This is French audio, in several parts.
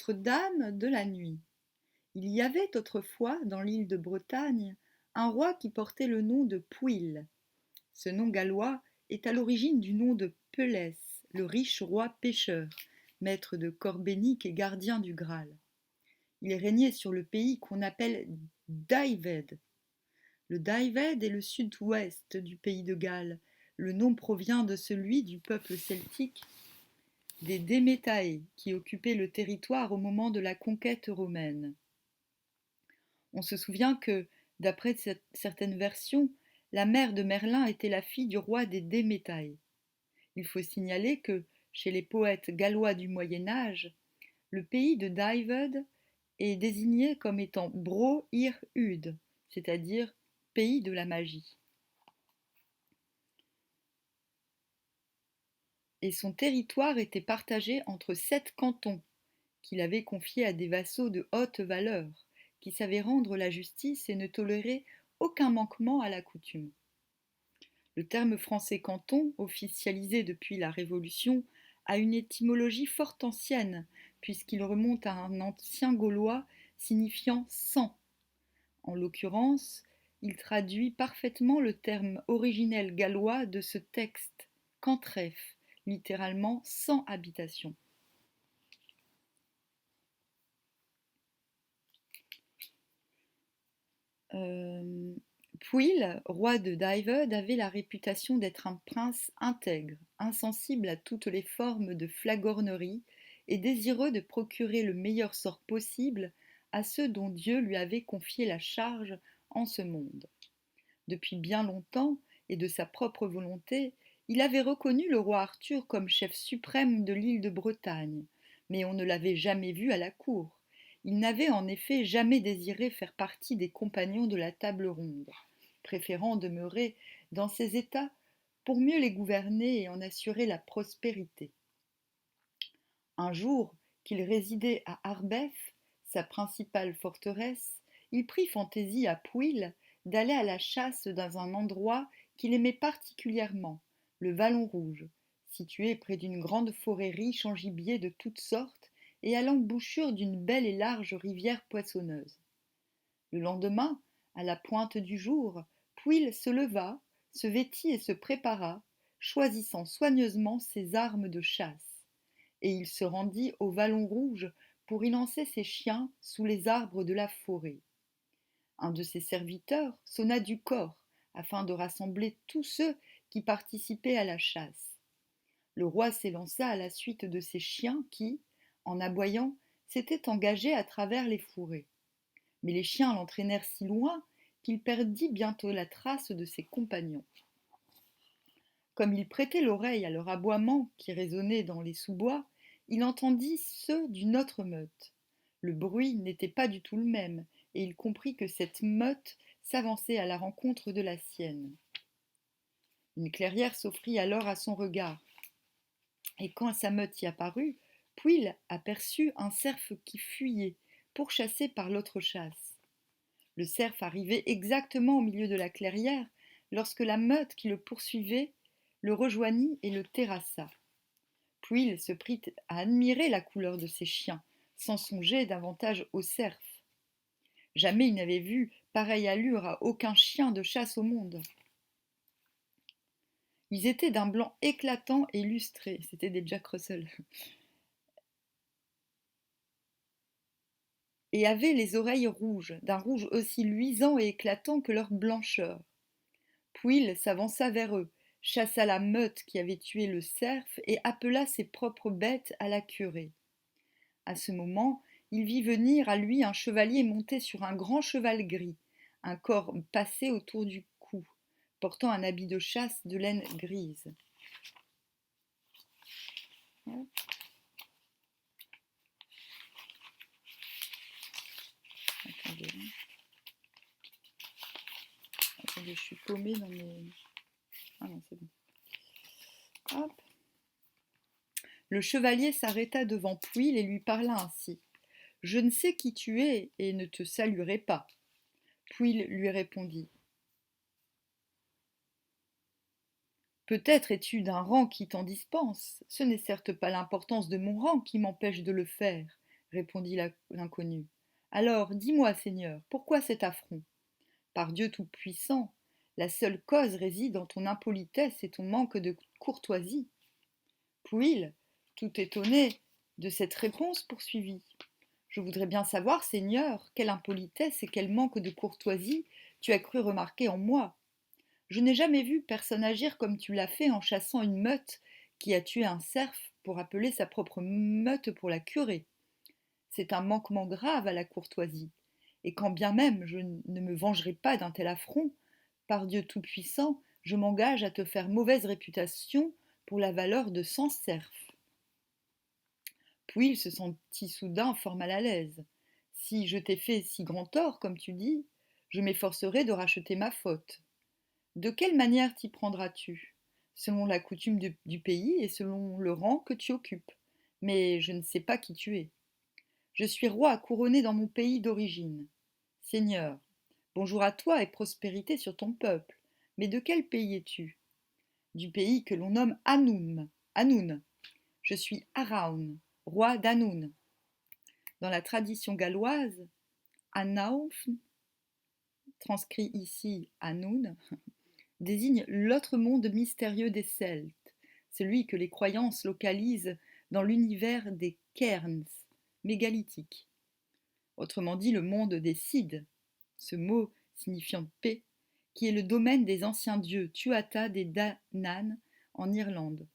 Notre-Dame de la Nuit. Il y avait autrefois, dans l'île de Bretagne, un roi qui portait le nom de Pwyll. Ce nom gallois est à l'origine du nom de Pélès, le riche roi pêcheur, maître de Corbénic et gardien du Graal. Il régnait sur le pays qu'on appelle Dyfed. Le Dyfed est le sud-ouest du pays de Galles. Le nom provient de celui du peuple celtique des Démétae, qui occupaient le territoire au moment de la conquête romaine. On se souvient que, d'après certaines versions, la mère de Merlin était la fille du roi des Démétae. Il faut signaler que, chez les poètes gallois du Moyen Âge, le pays de Dyfed est désigné comme étant Bro-ir-Ud, c'est-à-dire pays de la magie. Et son territoire était partagé entre 7 cantons, qu'il avait confiés à des vassaux de haute valeur, qui savaient rendre la justice et ne toléraient aucun manquement à la coutume. Le terme français canton, officialisé depuis la Révolution, a une étymologie fort ancienne, puisqu'il remonte à un ancien gaulois signifiant cent. En l'occurrence, il traduit parfaitement le terme originel gallois de ce texte, cantref, littéralement sans habitation. Pwyll, roi de Dyfed, avait la réputation d'être un prince intègre, insensible à toutes les formes de flagornerie et désireux de procurer le meilleur sort possible à ceux dont Dieu lui avait confié la charge en ce monde. Depuis bien longtemps, et de sa propre volonté, il avait reconnu le roi Arthur comme chef suprême de l'île de Bretagne, mais on ne l'avait jamais vu à la cour. Il n'avait en effet jamais désiré faire partie des compagnons de la table ronde, préférant demeurer dans ses États pour mieux les gouverner et en assurer la prospérité. Un jour qu'il résidait à Arbeth, sa principale forteresse, il prit fantaisie à Pwyll d'aller à la chasse dans un endroit qu'il aimait particulièrement, le Vallon Rouge, situé près d'une grande forêt riche en gibier de toutes sortes et à l'embouchure d'une belle et large rivière poissonneuse. Le lendemain, à la pointe du jour, Pwyll se leva, se vêtit et se prépara, choisissant soigneusement ses armes de chasse. Et il se rendit au Vallon Rouge pour y lancer ses chiens sous les arbres de la forêt. Un de ses serviteurs sonna du cor afin de rassembler tous ceux qui participaient à la chasse. Le roi s'élança à la suite de ses chiens qui, en aboyant, s'étaient engagés à travers les fourrés. Mais les chiens l'entraînèrent si loin qu'il perdit bientôt la trace de ses compagnons. Comme il prêtait l'oreille à leur aboiement qui résonnait dans les sous-bois, il entendit ceux d'une autre meute. Le bruit n'était pas du tout le même, et il comprit que cette meute s'avançait à la rencontre de la sienne. Une clairière s'offrit alors à son regard, et quand sa meute y apparut, Pwyll aperçut un cerf qui fuyait, pourchassé par l'autre chasse. Le cerf arrivait exactement au milieu de la clairière, lorsque la meute qui le poursuivait le rejoignit et le terrassa. Pwyll se prit à admirer la couleur de ses chiens, sans songer davantage au cerf. Jamais il n'avait vu pareille allure à aucun chien de chasse au monde. Ils étaient d'un blanc éclatant et lustré, c'était des Jack Russell, et avaient les oreilles rouges, d'un rouge aussi luisant et éclatant que leur blancheur. Pwyll s'avança vers eux, chassa la meute qui avait tué le cerf et appela ses propres bêtes à la curer. À ce moment, il vit venir à lui un chevalier monté sur un grand cheval gris, un corps passé autour du cou, portant un habit de chasse de laine grise. Attendez, je suis paumée dans mes... Ah non, c'est bon. Hop. Le chevalier s'arrêta devant Pwyll et lui parla ainsi. « Je ne sais qui tu es et ne te saluerai pas. » Pwyll lui répondit. « Peut-être es-tu d'un rang qui t'en dispense. Ce n'est certes pas l'importance de mon rang qui m'empêche de le faire, répondit l'inconnu. Alors, dis-moi, Seigneur, pourquoi cet affront? Par Dieu Tout-Puissant, la seule cause réside dans ton impolitesse et ton manque de courtoisie. Pouil, tout étonné de cette réponse, poursuivit. Je voudrais bien savoir, Seigneur, quelle impolitesse et quel manque de courtoisie tu as cru remarquer en moi. Je n'ai jamais vu personne agir comme tu l'as fait en chassant une meute qui a tué un cerf pour appeler sa propre meute pour la curer. C'est un manquement grave à la courtoisie, et quand bien même je ne me vengerai pas d'un tel affront, par Dieu Tout-Puissant, je m'engage à te faire mauvaise réputation pour la valeur de 100 cerfs. Puis il se sentit soudain fort mal à l'aise. Si je t'ai fait si grand tort, comme tu dis, je m'efforcerai de racheter ma faute. De quelle manière t'y prendras-tu? Selon la coutume du pays et selon le rang que tu occupes. Mais je ne sais pas qui tu es. Je suis roi couronné dans mon pays d'origine. Seigneur, bonjour à toi et prospérité sur ton peuple. Mais de quel pays es-tu? Du pays que l'on nomme Hanoun. Hanoun. Je suis Araun, roi d'Hanoun. Dans la tradition galloise, Anaufn, transcrit ici Hanoun, désigne l'autre monde mystérieux des Celtes, celui que les croyances localisent dans l'univers des cairns mégalithiques. Autrement dit, le monde des Cid, ce mot signifiant paix, qui est le domaine des anciens dieux Tuatha des Danann en Irlande.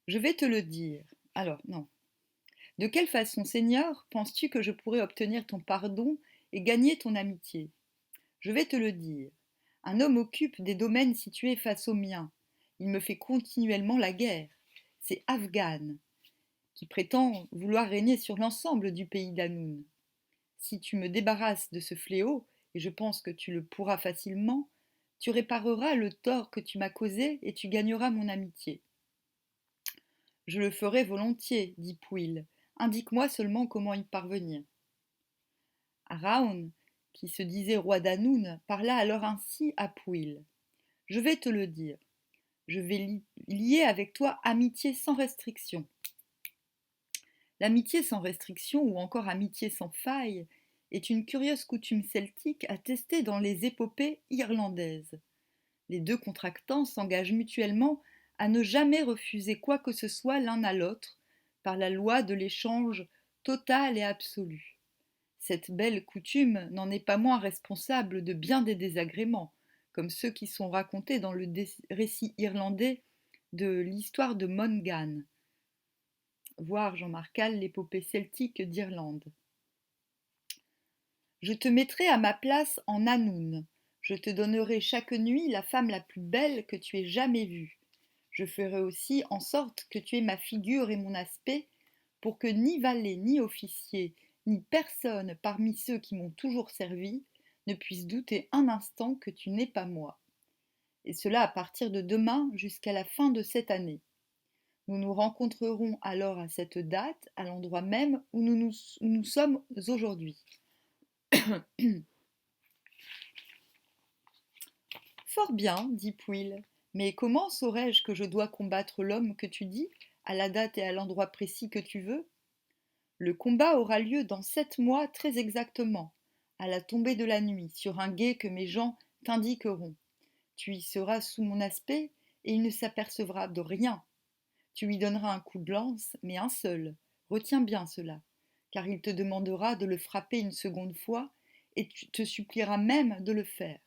Je vais te le dire. Alors, non. De quelle façon, Seigneur, penses-tu que je pourrais obtenir ton pardon et gagner ton amitié? Je vais te le dire. Un homme occupe des domaines situés face aux miens. Il me fait continuellement la guerre. C'est Afghan, qui prétend vouloir régner sur l'ensemble du pays d'Hanoun. Si tu me débarrasses de ce fléau, et je pense que tu le pourras facilement, tu répareras le tort que tu m'as causé et tu gagneras mon amitié. Je le ferai volontiers, dit Pouil. Indique-moi seulement comment y parvenir. Araun, qui se disait roi d'Hanoun, parla alors ainsi à Pouil. Je vais te le dire. Je vais lier avec toi amitié sans restriction. L'amitié sans restriction, ou encore amitié sans faille, est une curieuse coutume celtique attestée dans les épopées irlandaises. Les deux contractants s'engagent mutuellement à ne jamais refuser quoi que ce soit l'un à l'autre par la loi de l'échange total et absolu. Cette belle coutume n'en est pas moins responsable de bien des désagréments, comme ceux qui sont racontés dans le récit irlandais de l'histoire de Mongan. Voir Jean Marcal, l'épopée celtique d'Irlande. Je te mettrai à ma place en Hanoun. Je te donnerai chaque nuit la femme la plus belle que tu aies jamais vue. Je ferai aussi en sorte que tu aies ma figure et mon aspect, pour que ni valet, ni officier, ni personne parmi ceux qui m'ont toujours servi ne puisse douter un instant que tu n'es pas moi. Et cela à partir de demain jusqu'à la fin de cette année. Nous nous rencontrerons alors à cette date, à l'endroit même où nous sommes aujourd'hui. Fort bien, dit Pouil, mais comment saurais-je que je dois combattre l'homme que tu dis, à la date et à l'endroit précis que tu veux? Le combat aura lieu dans 7 mois très exactement, à la tombée de la nuit, sur un gué que mes gens t'indiqueront. Tu y seras sous mon aspect, et il ne s'apercevra de rien. Tu lui donneras un coup de lance, mais un seul. Retiens bien cela, car il te demandera de le frapper une seconde fois, et tu te suppliera même de le faire.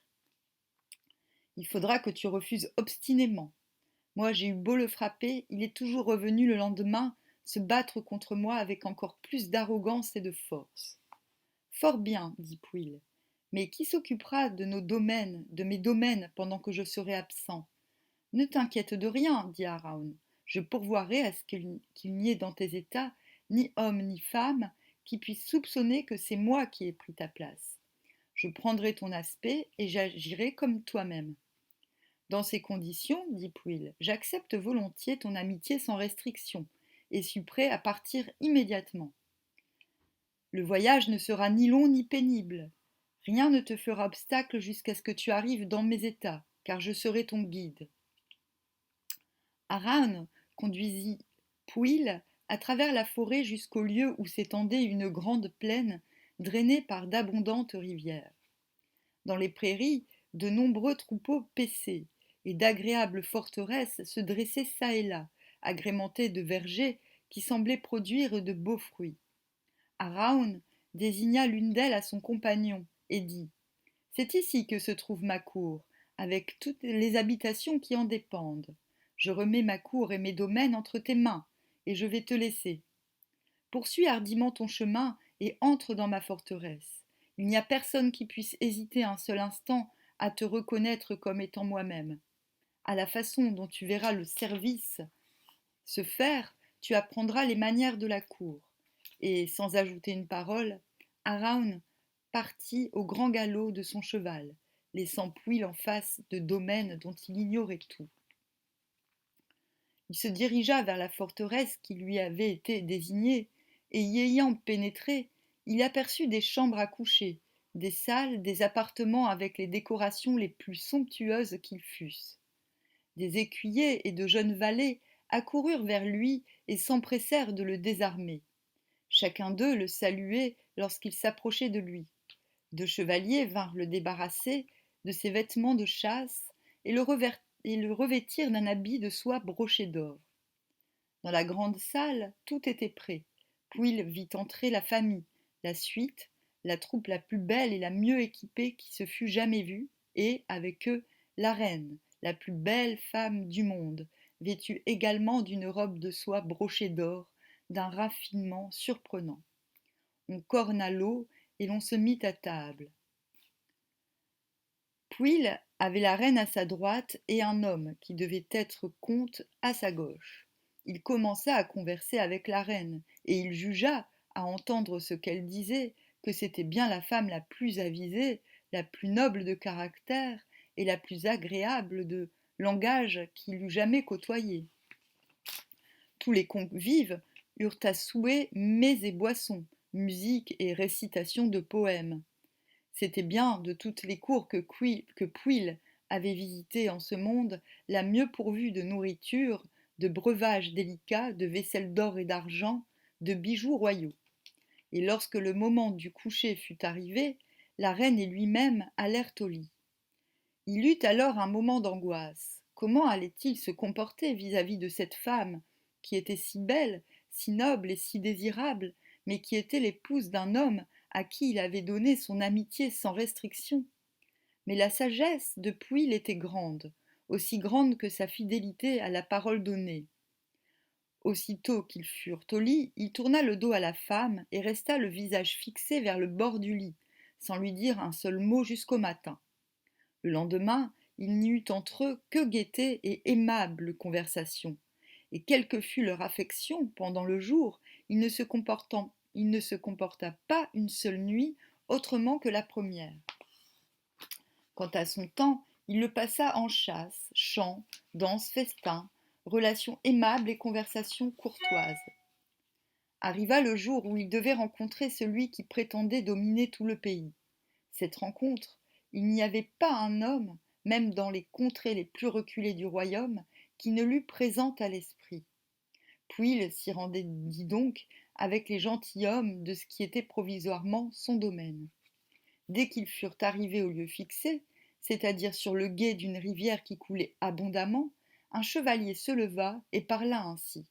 Il faudra que tu refuses obstinément. Moi j'ai eu beau le frapper, il est toujours revenu le lendemain se battre contre moi avec encore plus d'arrogance et de force. Fort bien, dit Pouil, mais qui s'occupera de nos domaines, de mes domaines, pendant que je serai absent? Ne t'inquiète de rien, dit Araun. Je pourvoirai à ce qu'il n'y ait dans tes états ni homme ni femme qui puisse soupçonner que c'est moi qui ai pris ta place. Je prendrai ton aspect et j'agirai comme toi-même. Dans ces conditions, dit Pouil, j'accepte volontiers ton amitié sans restriction et suis prêt à partir immédiatement. Le voyage ne sera ni long ni pénible. Rien ne te fera obstacle jusqu'à ce que tu arrives dans mes états, car je serai ton guide. Araun conduisit Pwyll à travers la forêt jusqu'au lieu où s'étendait une grande plaine drainée par d'abondantes rivières. Dans les prairies, de nombreux troupeaux paissaient, et d'agréables forteresses se dressaient çà et là, agrémentées de vergers qui semblaient produire de beaux fruits. Araun désigna l'une d'elles à son compagnon et dit: C'est ici que se trouve ma cour, avec toutes les habitations qui en dépendent. Je remets ma cour et mes domaines entre tes mains, et je vais te laisser. Poursuis hardiment ton chemin et entre dans ma forteresse. Il n'y a personne qui puisse hésiter un seul instant à te reconnaître comme étant moi-même. À la façon dont tu verras le service se faire, tu apprendras les manières de la cour. Et, sans ajouter une parole, Araun partit au grand galop de son cheval, laissant Pwyll en face de domaines dont il ignorait tout. Il se dirigea vers la forteresse qui lui avait été désignée, et y ayant pénétré, il aperçut des chambres à coucher, des salles, des appartements avec les décorations les plus somptueuses qu'ils fussent. Des écuyers et de jeunes valets accoururent vers lui et s'empressèrent de le désarmer. Chacun d'eux le saluait lorsqu'il s'approchait de lui. Deux chevaliers vinrent le débarrasser de ses vêtements de chasse et le revêtirent d'un habit de soie broché d'or. Dans la grande salle, tout était prêt. Pwyll vit entrer la famille, la suite, la troupe la plus belle et la mieux équipée qui se fût jamais vue, et, avec eux, la reine, la plus belle femme du monde, vêtue également d'une robe de soie brochée d'or, d'un raffinement surprenant. On corna l'eau et l'on se mit à table. Pwyll avait la reine à sa droite et un homme, qui devait être comte, à sa gauche. Il commença à converser avec la reine, et il jugea, à entendre ce qu'elle disait, que c'était bien la femme la plus avisée, la plus noble de caractère et la plus agréable de langage qu'il eût jamais côtoyée. Tous les convives eurent à souhait mets et boissons, musique et récitation de poèmes. C'était bien, de toutes les cours que Pwyll avait visitées en ce monde, la mieux pourvue de nourriture, de breuvages délicats, de vaisselle d'or et d'argent, de bijoux royaux. Et lorsque le moment du coucher fut arrivé, la reine et lui-même allèrent au lit. Il eut alors un moment d'angoisse. Comment allait-il se comporter vis-à-vis de cette femme, qui était si belle, si noble et si désirable, mais qui était l'épouse d'un homme à qui il avait donné son amitié sans restriction? Mais la sagesse de Pwyll était grande, aussi grande que sa fidélité à la parole donnée. Aussitôt qu'ils furent au lit, il tourna le dos à la femme et resta le visage fixé vers le bord du lit, sans lui dire un seul mot jusqu'au matin. Le lendemain, il n'y eut entre eux que gaieté et aimable conversation, et quelle que fût leur affection pendant le jour, il ne se comporta pas une seule nuit autrement que la première. Quant à son temps, il le passa en chasse, chants, danses, festins, relations aimables et conversations courtoises. Arriva le jour où il devait rencontrer celui qui prétendait dominer tout le pays. Cette rencontre, il n'y avait pas un homme, même dans les contrées les plus reculées du royaume, qui ne l'eût présente à l'esprit. Pwyll s'y rendait donc avec les gentilshommes de ce qui était provisoirement son domaine. Dès qu'ils furent arrivés au lieu fixé, c'est-à-dire sur le gué d'une rivière qui coulait abondamment, un chevalier se leva et parla ainsi.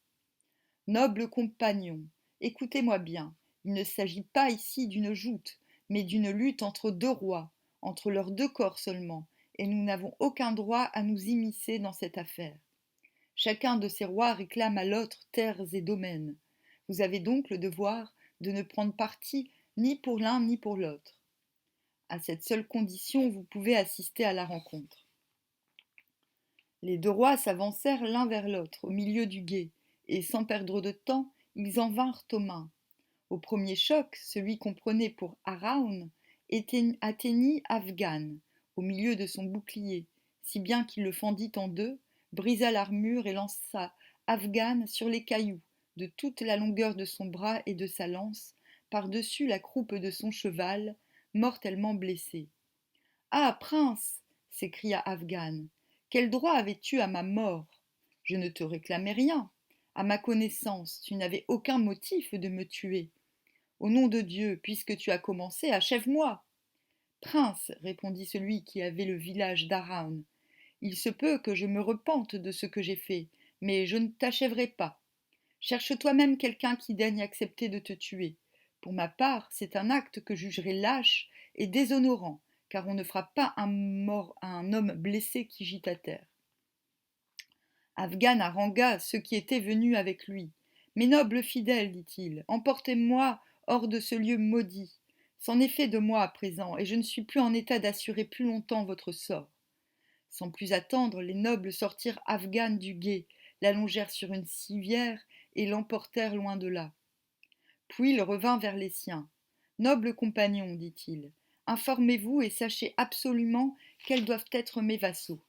Noble compagnon, écoutez-moi bien, il ne s'agit pas ici d'une joute, mais d'une lutte entre deux rois, entre leurs deux corps seulement, et nous n'avons aucun droit à nous immiscer dans cette affaire. Chacun de ces rois réclame à l'autre terres et domaines. Vous avez donc le devoir de ne prendre parti ni pour l'un ni pour l'autre. À cette seule condition, vous pouvez assister à la rencontre. Les deux rois s'avancèrent l'un vers l'autre, au milieu du gué, et sans perdre de temps, ils en vinrent aux mains. Au premier choc, celui qu'on prenait pour Araun atteignit Afghan, au milieu de son bouclier, si bien qu'il le fendit en deux, brisa l'armure et lança Afghan sur les cailloux, de toute la longueur de son bras et de sa lance, par-dessus la croupe de son cheval, mortellement blessé. Ah, prince, s'écria Afghan, quel droit avais-tu à ma mort? Je ne te réclamais rien, À ma connaissance, tu n'avais aucun motif de me tuer. Au nom de Dieu, puisque tu as commencé, achève-moi. Prince, répondit celui qui avait le village d'Araun, il se peut que je me repente de ce que j'ai fait, mais je ne t'achèverai pas. Cherche toi-même quelqu'un qui daigne accepter de te tuer. Pour ma part, c'est un acte que jugerai lâche et déshonorant, car on ne frappe pas un homme blessé qui gît à terre. Afghan harangua ceux qui étaient venus avec lui. Mes nobles fidèles, dit-il, emportez-moi hors de ce lieu maudit. C'en est fait de moi à présent, et je ne suis plus en état d'assurer plus longtemps votre sort. Sans plus attendre, les nobles sortirent Afghan du gué, l'allongèrent sur une civière et l'emportèrent loin de là. Puis il revint vers les siens. Nobles compagnons, dit-il, informez-vous et sachez absolument quels doivent être mes vassaux.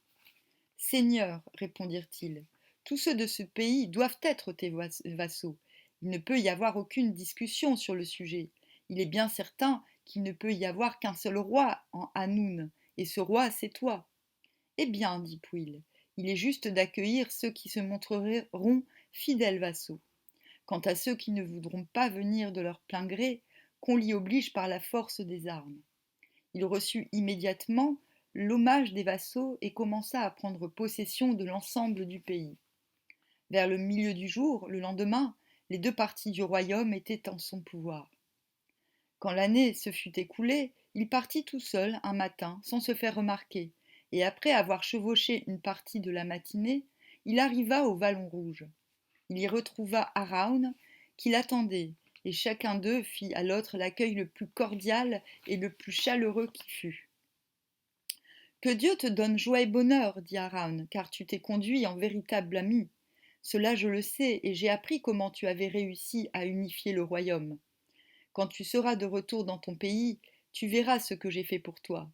Seigneur, répondirent-ils, tous ceux de ce pays doivent être tes vassaux. Il ne peut y avoir aucune discussion sur le sujet. Il est bien certain qu'il ne peut y avoir qu'un seul roi en Hanoun, et ce roi, c'est toi. Eh bien, dit Pouil, il est juste d'accueillir ceux qui se montreront fidèles vassaux. Quant à ceux qui ne voudront pas venir de leur plein gré, qu'on l'y oblige par la force des armes. Il reçut immédiatement l'hommage des vassaux et commença à prendre possession de l'ensemble du pays. Vers le milieu du jour, le lendemain, les deux parties du royaume étaient en son pouvoir. Quand l'année se fut écoulée, il partit tout seul un matin sans se faire remarquer, et après avoir chevauché une partie de la matinée, il arriva au Vallon Rouge. Il y retrouva Araun, qui l'attendait, et chacun d'eux fit à l'autre l'accueil le plus cordial et le plus chaleureux qui fût. Que Dieu te donne joie et bonheur, dit Araun, car tu t'es conduit en véritable ami. Cela je le sais, et j'ai appris comment tu avais réussi à unifier le royaume. Quand tu seras de retour dans ton pays, tu verras ce que j'ai fait pour toi.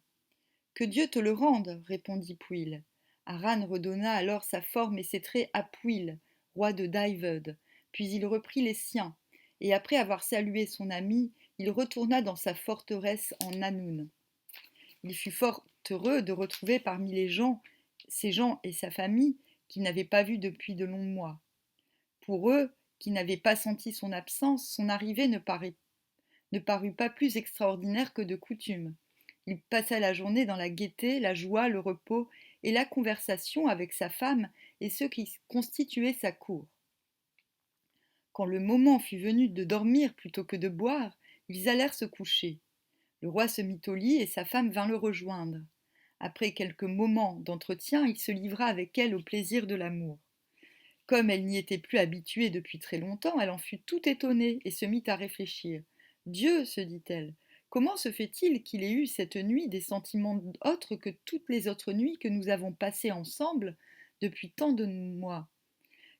Que Dieu te le rende, répondit Pouil. Aran redonna alors sa forme et ses traits à Pouil, roi de Daivud, puis il reprit les siens, et après avoir salué son ami, il retourna dans sa forteresse en Hanoun. Il fut fort heureux de retrouver parmi ces gens et sa famille qu'il n'avait pas vus depuis de longs mois. Pour eux, qui n'avaient pas senti son absence, son arrivée ne parut pas plus extraordinaire que de coutume. Il passa la journée dans la gaieté, la joie, le repos et la conversation avec sa femme et ceux qui constituaient sa cour. Quand le moment fut venu de dormir plutôt que de boire, ils allèrent se coucher. Le roi se mit au lit et sa femme vint le rejoindre. Après quelques moments d'entretien, il se livra avec elle au plaisir de l'amour. Comme elle n'y était plus habituée depuis très longtemps, elle en fut tout étonnée et se mit à réfléchir. Dieu, se dit-elle, comment se fait-il qu'il ait eu cette nuit des sentiments autres que toutes les autres nuits que nous avons passées ensemble depuis tant de mois?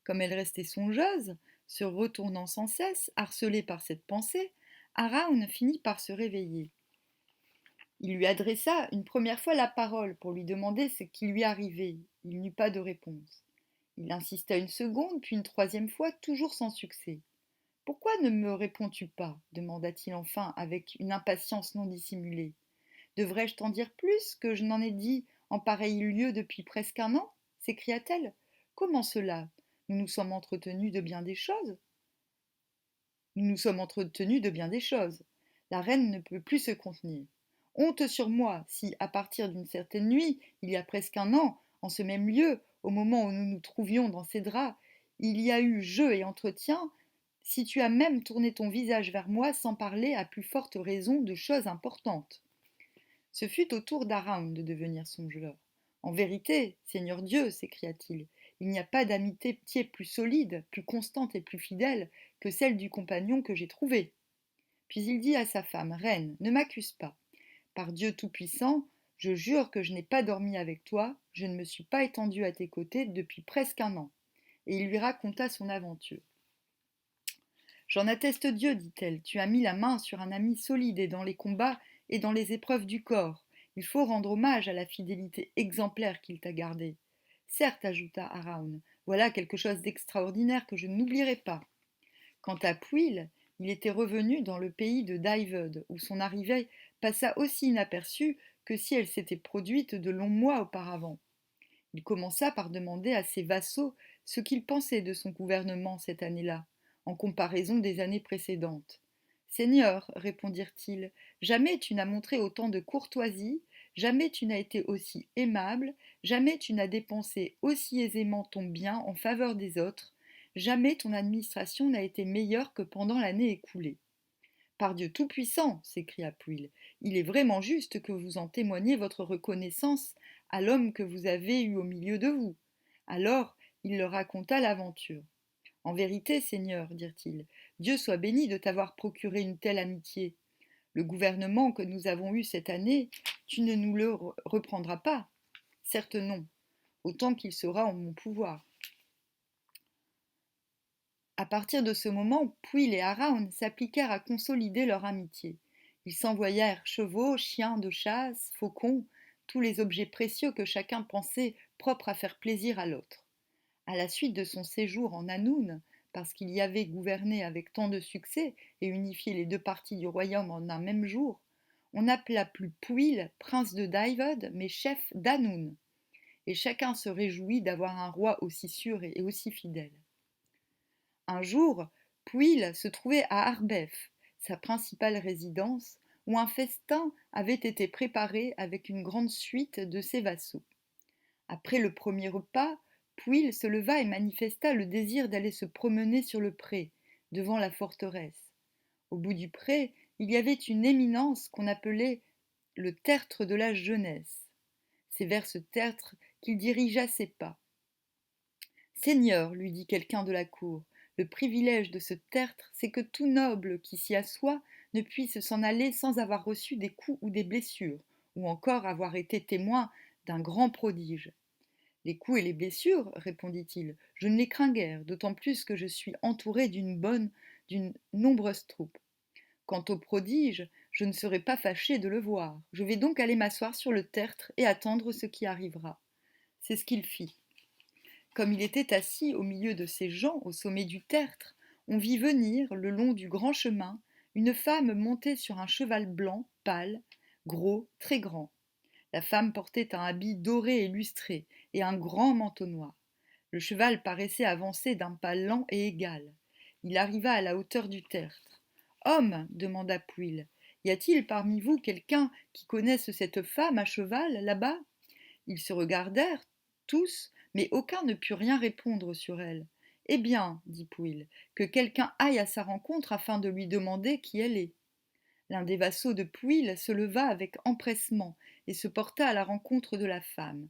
Comme elle restait songeuse, se retournant sans cesse, harcelée par cette pensée, Araun finit par se réveiller. Il lui adressa une première fois la parole pour lui demander ce qui lui arrivait. Il n'eut pas de réponse. Il insista une seconde, puis une troisième fois, toujours sans succès. Pourquoi ne me réponds-tu pas demanda-t-il enfin avec une impatience non dissimulée. Devrais-je t'en dire plus que je n'en ai dit en pareil lieu depuis presque un an s'écria-t-elle. Comment cela? Nous nous sommes entretenus de bien des choses. Nous nous sommes entretenus de bien des choses. La reine ne peut plus se contenir. Honte sur moi si, à partir d'une certaine nuit, il y a presque un an, en ce même lieu, au moment où nous nous trouvions dans ces draps, il y a eu jeu et entretien, si tu as même tourné ton visage vers moi sans parler à plus forte raison de choses importantes. Ce fut au tour d'Araun de devenir songeur. En vérité, Seigneur Dieu, s'écria-t-il, il n'y a pas d'amitié plus solide, plus constante et plus fidèle que celle du compagnon que j'ai trouvé. Puis il dit à sa femme, Reine, ne m'accuse pas. Par Dieu Tout-Puissant, je jure que je n'ai pas dormi avec toi, je ne me suis pas étendu à tes côtés depuis presque un an. Et il lui raconta son aventure. J'en atteste Dieu, dit-elle, tu as mis la main sur un ami solide et dans les combats et dans les épreuves du corps. Il faut rendre hommage à la fidélité exemplaire qu'il t'a gardée. Certes, ajouta Araun, voilà quelque chose d'extraordinaire que je n'oublierai pas. Quant à Pouil, il était revenu dans le pays de Daivud, où son arrivée passa aussi inaperçue que si elle s'était produite de longs mois auparavant. Il commença par demander à ses vassaux ce qu'il pensait de son gouvernement cette année-là, en comparaison des années précédentes. Seigneur, répondirent-ils, jamais tu n'as montré autant de courtoisie, jamais tu n'as été aussi aimable, jamais tu n'as dépensé aussi aisément ton bien en faveur des autres, jamais ton administration n'a été meilleure que pendant l'année écoulée. Par Dieu Tout-Puissant, s'écria Pouille, il est vraiment juste que vous en témoigniez votre reconnaissance à l'homme que vous avez eu au milieu de vous. Alors il leur raconta l'aventure. En vérité, Seigneur, dirent-ils, Dieu soit béni de t'avoir procuré une telle amitié. Le gouvernement que nous avons eu cette année, tu ne nous le reprendras pas. Certes non, autant qu'il sera en mon pouvoir. À partir de ce moment, Pwyll et Araun s'appliquèrent à consolider leur amitié. Ils s'envoyèrent chevaux, chiens de chasse, faucons, tous les objets précieux que chacun pensait propres à faire plaisir à l'autre. À la suite de son séjour en Hanoun, parce qu'il y avait gouverné avec tant de succès et unifié les deux parties du royaume en un même jour, on n'appela plus Pwyll prince de Dyved, mais chef d'Hanoun, et chacun se réjouit d'avoir un roi aussi sûr et aussi fidèle. Un jour, Pwyll se trouvait à Arbeth, sa principale résidence, où un festin avait été préparé avec une grande suite de ses vassaux. Après le premier repas, Pwyll se leva et manifesta le désir d'aller se promener sur le pré, devant la forteresse. Au bout du pré, il y avait une éminence qu'on appelait le tertre de la jeunesse. C'est vers ce tertre qu'il dirigea ses pas. Seigneur, lui dit quelqu'un de la cour, le privilège de ce tertre, c'est que tout noble qui s'y assoit ne puisse s'en aller sans avoir reçu des coups ou des blessures, ou encore avoir été témoin d'un grand prodige. Les coups et les blessures, répondit-il, je ne les crains guère, d'autant plus que je suis entouré d'une nombreuse troupe. Quant au prodige, je ne serai pas fâché de le voir. Je vais donc aller m'asseoir sur le tertre et attendre ce qui arrivera. C'est ce qu'il fit. Comme il était assis au milieu de ces gens au sommet du tertre, on vit venir, le long du grand chemin, une femme montée sur un cheval blanc, pâle, gros, très grand. La femme portait un habit doré et lustré et un grand manteau noir. Le cheval paraissait avancer d'un pas lent et égal. Il arriva à la hauteur du tertre. Homme, demanda Pwyll, y a-t-il parmi vous quelqu'un qui connaisse cette femme à cheval là-bas? Ils se regardèrent tous, mais aucun ne put rien répondre sur elle. Eh bien, dit Pwyll, que quelqu'un aille à sa rencontre afin de lui demander qui elle est. L'un des vassaux de Pwyll se leva avec empressement et se porta à la rencontre de la femme.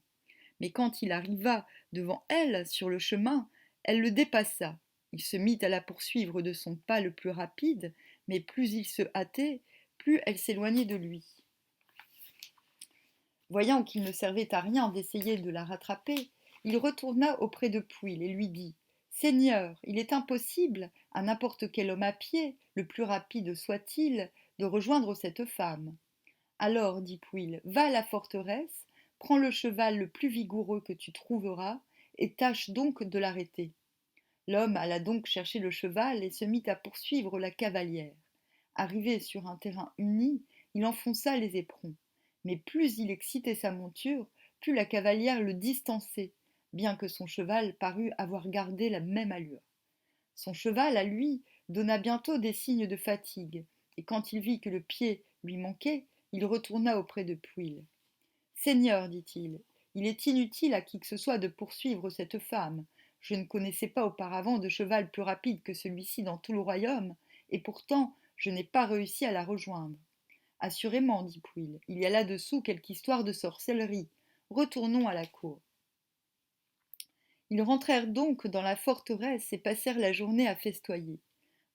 Mais quand il arriva devant elle sur le chemin, elle le dépassa. Il se mit à la poursuivre de son pas le plus rapide, mais plus il se hâtait, plus elle s'éloignait de lui. Voyant qu'il ne servait à rien d'essayer de la rattraper, il retourna auprès de Pwyll et lui dit « Seigneur, il est impossible à n'importe quel homme à pied, le plus rapide soit-il, de rejoindre cette femme. » Alors, dit Pwyll, va à la forteresse, prends le cheval le plus vigoureux que tu trouveras, et tâche donc de l'arrêter. L'homme alla donc chercher le cheval et se mit à poursuivre la cavalière. Arrivé sur un terrain uni, il enfonça les éperons. Mais plus il excitait sa monture, plus la cavalière le distançait, bien que son cheval parût avoir gardé la même allure. Son cheval, à lui, donna bientôt des signes de fatigue, et quand il vit que le pied lui manquait, il retourna auprès de Pwyll. Seigneur, dit-il, il est inutile à qui que ce soit de poursuivre cette femme. Je ne connaissais pas auparavant de cheval plus rapide que celui-ci dans tout le royaume, et pourtant je n'ai pas réussi à la rejoindre. Assurément, dit Pwyll, il y a là-dessous quelque histoire de sorcellerie. Retournons à la cour. Ils rentrèrent donc dans la forteresse et passèrent la journée à festoyer.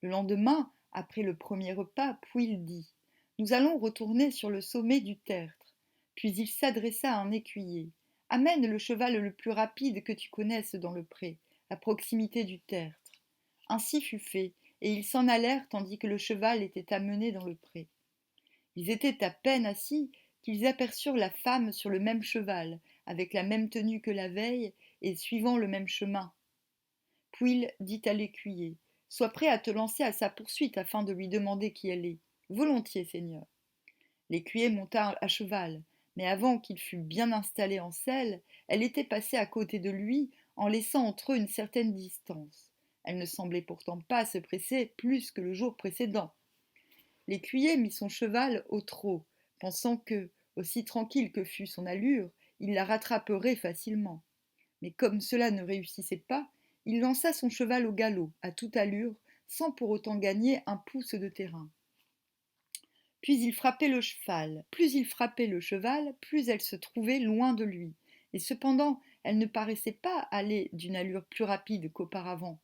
Le lendemain, après le premier repas, Pwyll dit « Nous allons retourner sur le sommet du tertre. » Puis il s'adressa à un écuyer. « Amène le cheval le plus rapide que tu connaisses dans le pré, à proximité du tertre. » Ainsi fut fait, et ils s'en allèrent tandis que le cheval était amené dans le pré. Ils étaient à peine assis qu'ils aperçurent la femme sur le même cheval, avec la même tenue que la veille, et suivant le même chemin. Pwyll dit à l'écuyer « Sois prêt à te lancer à sa poursuite afin de lui demander qui elle est. »« Volontiers, Seigneur. » L'écuyer monta à cheval, mais avant qu'il fût bien installé en selle, elle était passée à côté de lui en laissant entre eux une certaine distance. Elle ne semblait pourtant pas se presser plus que le jour précédent. L'écuyer mit son cheval au trot, pensant que, aussi tranquille que fût son allure, il la rattraperait facilement. Mais comme cela ne réussissait pas, il lança son cheval au galop, à toute allure, sans pour autant gagner un pouce de terrain. Puis il frappait le cheval. Plus il frappait le cheval, plus elle se trouvait loin de lui. Et cependant, elle ne paraissait pas aller d'une allure plus rapide qu'auparavant.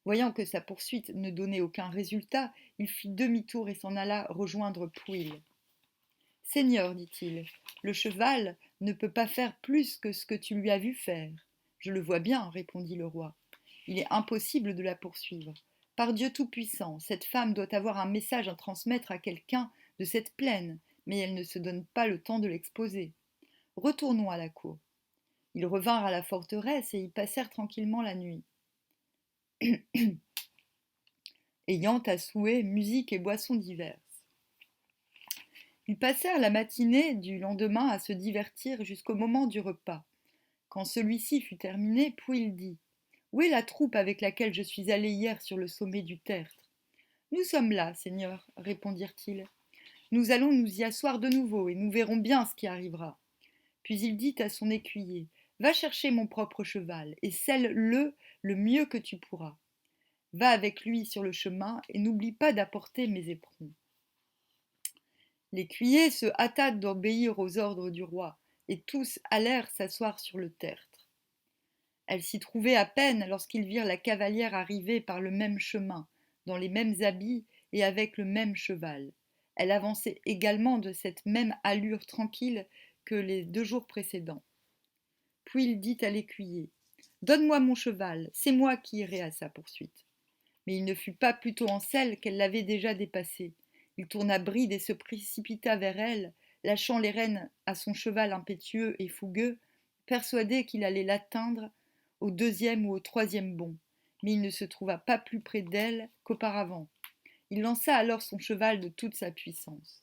Voyant que sa poursuite ne donnait aucun résultat, il fit demi-tour et s'en alla rejoindre Pouil. Seigneur, dit-il, le cheval ne peut pas faire plus que ce que tu lui as vu faire. Je le vois bien, répondit le roi. Il est impossible de la poursuivre. Par Dieu Tout-Puissant, cette femme doit avoir un message à transmettre à quelqu'un de cette plaine, mais elle ne se donne pas le temps de l'exposer. Retournons à la cour. Ils revinrent à la forteresse et y passèrent tranquillement la nuit. Ayant à souhait musique et boissons diverses. Ils passèrent la matinée du lendemain à se divertir jusqu'au moment du repas. Quand celui-ci fut terminé, Pouil dit « Où est la troupe avec laquelle je suis allé hier sur le sommet du tertre ?»« Nous sommes là, Seigneur, répondirent-ils. Nous allons nous y asseoir de nouveau et nous verrons bien ce qui arrivera. » Puis il dit à son écuyer « Va chercher mon propre cheval et selle-le le mieux que tu pourras. Va avec lui sur le chemin et n'oublie pas d'apporter mes éperons. » L'écuyer se hâta d'obéir aux ordres du roi, et tous allèrent s'asseoir sur le tertre. Elle s'y trouvait à peine lorsqu'ils virent la cavalière arriver par le même chemin, dans les mêmes habits et avec le même cheval. Elle avançait également de cette même allure tranquille que les 2 jours précédents. Puis il dit à l'écuyer « Donne-moi mon cheval, c'est moi qui irai à sa poursuite. » Mais il ne fut pas plutôt en selle qu'elle l'avait déjà dépassée. Il tourna bride et se précipita vers elle, lâchant les rênes à son cheval impétueux et fougueux, persuadé qu'il allait l'atteindre au 2e ou au 3e bond. Mais il ne se trouva pas plus près d'elle qu'auparavant. Il lança alors son cheval de toute sa puissance.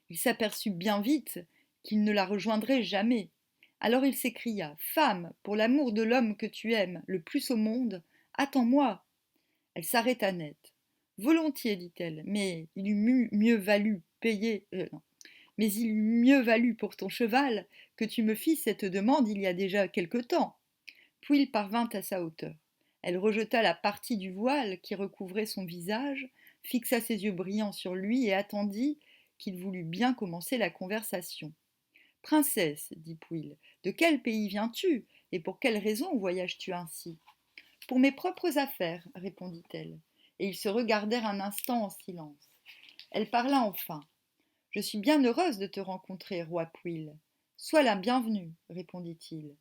Il s'aperçut bien vite qu'il ne la rejoindrait jamais. Alors il s'écria « Femme, pour l'amour de l'homme que tu aimes le plus au monde, attends-moi !» Elle s'arrêta net. « Volontiers, dit-elle, mais il eût mieux valu payer... non. Mais il eût mieux valu pour ton cheval que tu me fisses cette demande il y a déjà quelque temps. » Puis il parvint à sa hauteur. Elle rejeta la partie du voile qui recouvrait son visage, fixa ses yeux brillants sur lui et attendit qu'il voulût bien commencer la conversation. « Princesse, dit Pouil, de quel pays viens-tu et pour quelle raison voyages-tu ainsi ?»« Pour mes propres affaires, répondit-elle, et ils se regardèrent un instant en silence. Elle parla enfin. « Je suis bien heureuse de te rencontrer, roi Pouil. Sois la bienvenue, répondit-il.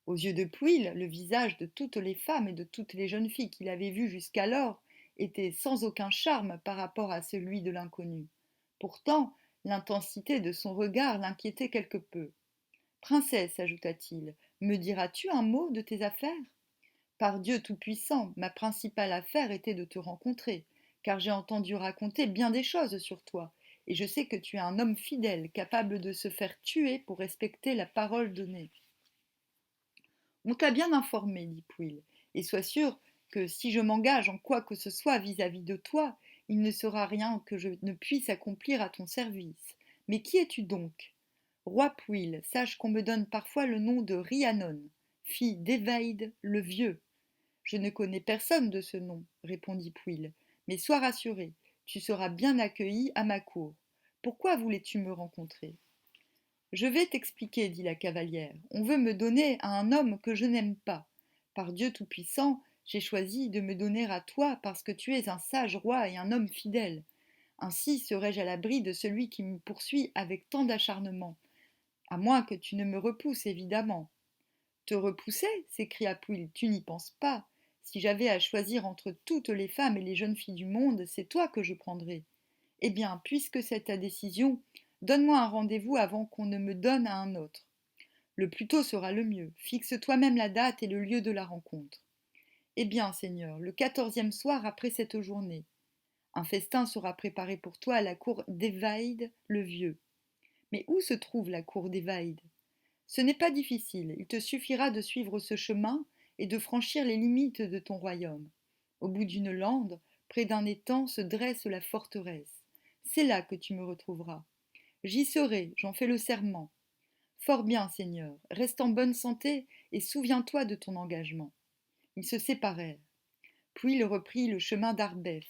Aux yeux de Pouil, le visage de toutes les femmes et de toutes les jeunes filles qu'il avait vues jusqu'alors était sans aucun charme par rapport à celui de l'inconnu. Pourtant, l'intensité de son regard l'inquiétait quelque peu. « Princesse, ajouta-t-il, me diras-tu un mot de tes affaires ? Par Dieu Tout-Puissant, ma principale affaire était de te rencontrer, car j'ai entendu raconter bien des choses sur toi, et je sais que tu es un homme fidèle, capable de se faire tuer pour respecter la parole donnée. » « On t'a bien informé, dit Pouil, et sois sûr que si je m'engage en quoi que ce soit vis-à-vis de toi, il ne sera rien que je ne puisse accomplir à ton service. Mais qui es-tu donc ? Roi Pouil, sache qu'on me donne parfois le nom de Rhiannon, fille d'Evaïd le Vieux. Je ne connais personne de ce nom, répondit Pouil, mais sois rassuré, tu seras bien accueilli à ma cour. Pourquoi voulais-tu me rencontrer ? Je vais t'expliquer, dit la cavalière. On veut me donner à un homme que je n'aime pas. Par Dieu Tout-Puissant, j'ai choisi de me donner à toi parce que tu es un sage roi et un homme fidèle. Ainsi serai-je à l'abri de celui qui me poursuit avec tant d'acharnement. À moins que tu ne me repousses, évidemment. Te repousser s'écria Pouil, tu n'y penses pas. Si j'avais à choisir entre toutes les femmes et les jeunes filles du monde, c'est toi que je prendrais. Eh bien, puisque c'est ta décision, donne-moi un rendez-vous avant qu'on ne me donne à un autre. Le plus tôt sera le mieux. Fixe toi-même la date et le lieu de la rencontre. Eh bien, Seigneur, le 14e soir après cette journée. Un festin sera préparé pour toi à la cour d'Evaïd le Vieux. Mais où se trouve la cour d'Evaïd ? Ce n'est pas difficile, il te suffira de suivre ce chemin et de franchir les limites de ton royaume. Au bout d'une lande, près d'un étang, se dresse la forteresse. C'est là que tu me retrouveras. J'y serai, j'en fais le serment. Fort bien, Seigneur, reste en bonne santé et souviens-toi de ton engagement. Ils se séparèrent. Puis il reprit le chemin d'Arbef.